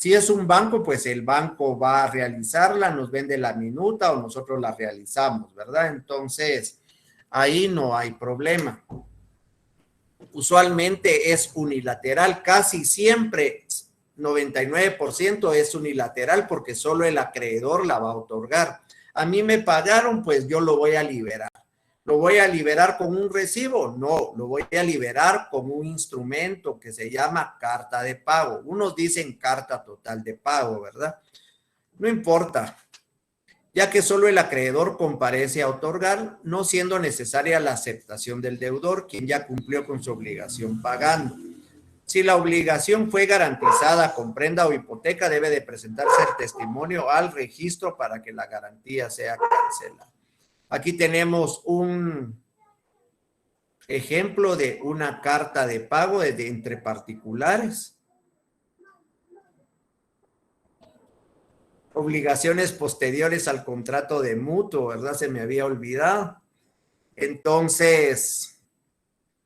Si es un banco, pues el banco va a realizarla, nos vende la minuta o nosotros la realizamos, ¿verdad? Entonces, ahí no hay problema. Usualmente es unilateral, casi siempre 99% es unilateral porque solo el acreedor la va a otorgar. A mí me pagaron, pues yo lo voy a liberar. ¿Lo voy a liberar con un recibo? No, lo voy a liberar con un instrumento que se llama carta de pago. Unos dicen carta total de pago, ¿verdad? No importa, ya que solo el acreedor comparece a otorgar, no siendo necesaria la aceptación del deudor, quien ya cumplió con su obligación pagando. Si la obligación fue garantizada con prenda o hipoteca, debe de presentarse el testimonio al registro para que la garantía sea cancelada. Aquí tenemos un ejemplo de una carta de pago entre particulares. Obligaciones posteriores al contrato de mutuo, ¿verdad? Se me había olvidado. Entonces,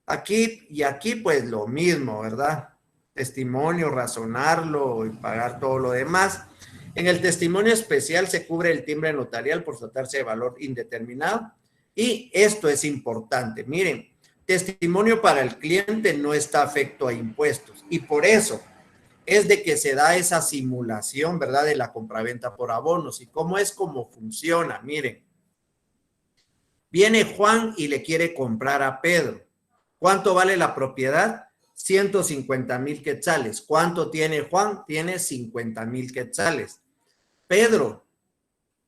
aquí y aquí pues lo mismo, ¿verdad? Testimonio, razonarlo y pagar todo lo demás. En el testimonio especial se cubre el timbre notarial por tratarse de valor indeterminado. Y esto es importante. Miren, testimonio para el cliente no está afecto a impuestos. Y por eso es de que se da esa simulación, ¿verdad? De la compraventa por abonos. ¿Y cómo es cómo funciona? Miren, viene Juan y le quiere comprar a Pedro. ¿Cuánto vale la propiedad? 150,000 quetzales. ¿Cuánto tiene Juan? Tiene 50,000 quetzales. Pedro,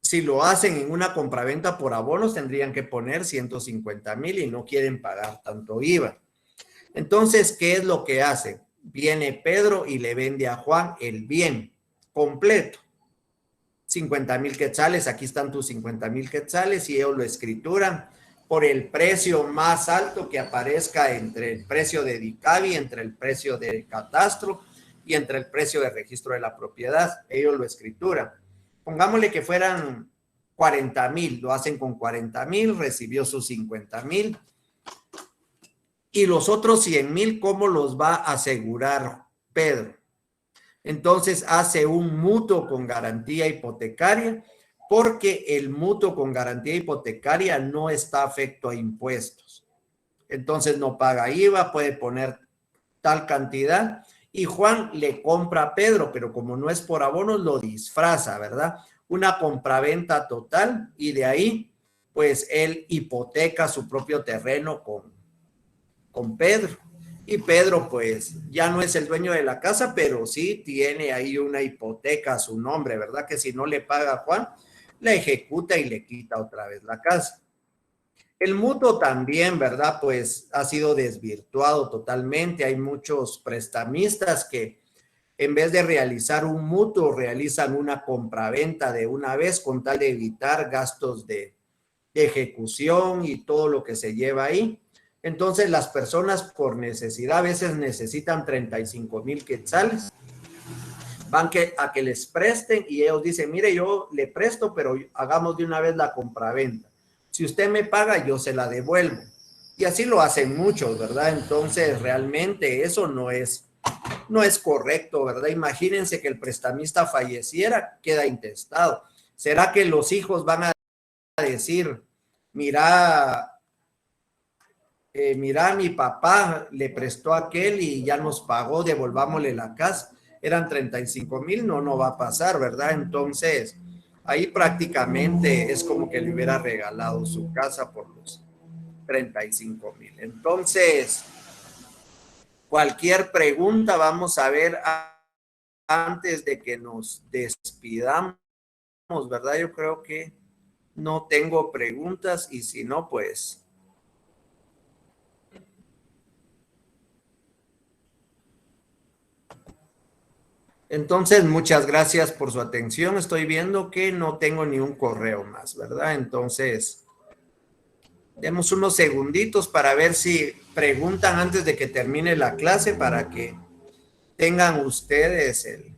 si lo hacen en una compraventa por abonos, tendrían que poner 150,000 y no quieren pagar tanto IVA. Entonces, ¿qué es lo que hace? Viene Pedro y le vende a Juan el bien completo. 50,000 quetzales, aquí están tus 50,000 quetzales y ellos lo escrituran por el precio más alto que aparezca entre el precio de Dicavi, entre el precio de catastro y entre el precio de registro de la propiedad. Ellos lo escrituran. Pongámosle que fueran 40,000, lo hacen con 40,000, recibió sus 50,000. Y los otros 100,000, ¿cómo los va a asegurar Pedro? Entonces hace un mutuo con garantía hipotecaria porque el mutuo con garantía hipotecaria no está afecto a impuestos. Entonces no paga IVA, puede poner tal cantidad y Juan le compra a Pedro, pero como no es por abonos, lo disfraza, ¿verdad? Una compraventa total y de ahí, pues él hipoteca su propio terreno con Pedro. Y Pedro, pues, ya no es el dueño de la casa, pero sí tiene ahí una hipoteca a su nombre, ¿verdad? Que si no le paga a Juan, la ejecuta y le quita otra vez la casa. El mutuo también, ¿verdad? Pues ha sido desvirtuado totalmente. Hay muchos prestamistas que en vez de realizar un mutuo, realizan una compraventa de una vez con tal de evitar gastos de ejecución y todo lo que se lleva ahí. Entonces las personas por necesidad a veces necesitan 35,000 quetzales, van a que les presten y ellos dicen, mire, yo le presto, pero hagamos de una vez la compraventa. Si usted me paga, yo se la devuelvo. Y así lo hacen muchos, ¿verdad? Entonces realmente eso no es correcto, ¿verdad? Imagínense que el prestamista falleciera, queda intestado. ¿Será que los hijos van a decir, mira, mira, mi papá le prestó a aquel y ya nos pagó, devolvámosle la casa? Eran 35,000, no va a pasar, ¿verdad? Entonces, ahí prácticamente es como que le hubiera regalado su casa por los 35,000. Entonces, cualquier pregunta, vamos a ver antes de que nos despidamos, ¿verdad? Yo creo que no tengo preguntas y si no, pues... Entonces, muchas gracias por su atención. Estoy viendo que no tengo ni un correo más, ¿verdad? Entonces, demos unos segunditos para ver si preguntan antes de que termine la clase para que tengan ustedes el...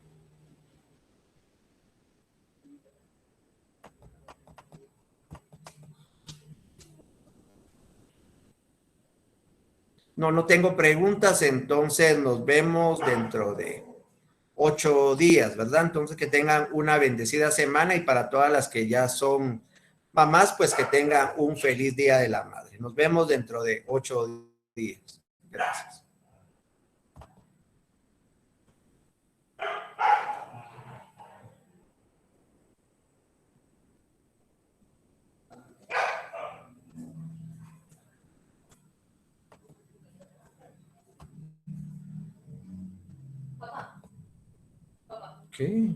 No tengo preguntas, entonces nos vemos dentro de 8 días, ¿verdad? Entonces que tengan una bendecida semana y para todas las que ya son mamás, pues que tengan un feliz Día de la Madre. Nos vemos dentro de 8 días. Gracias. Okay.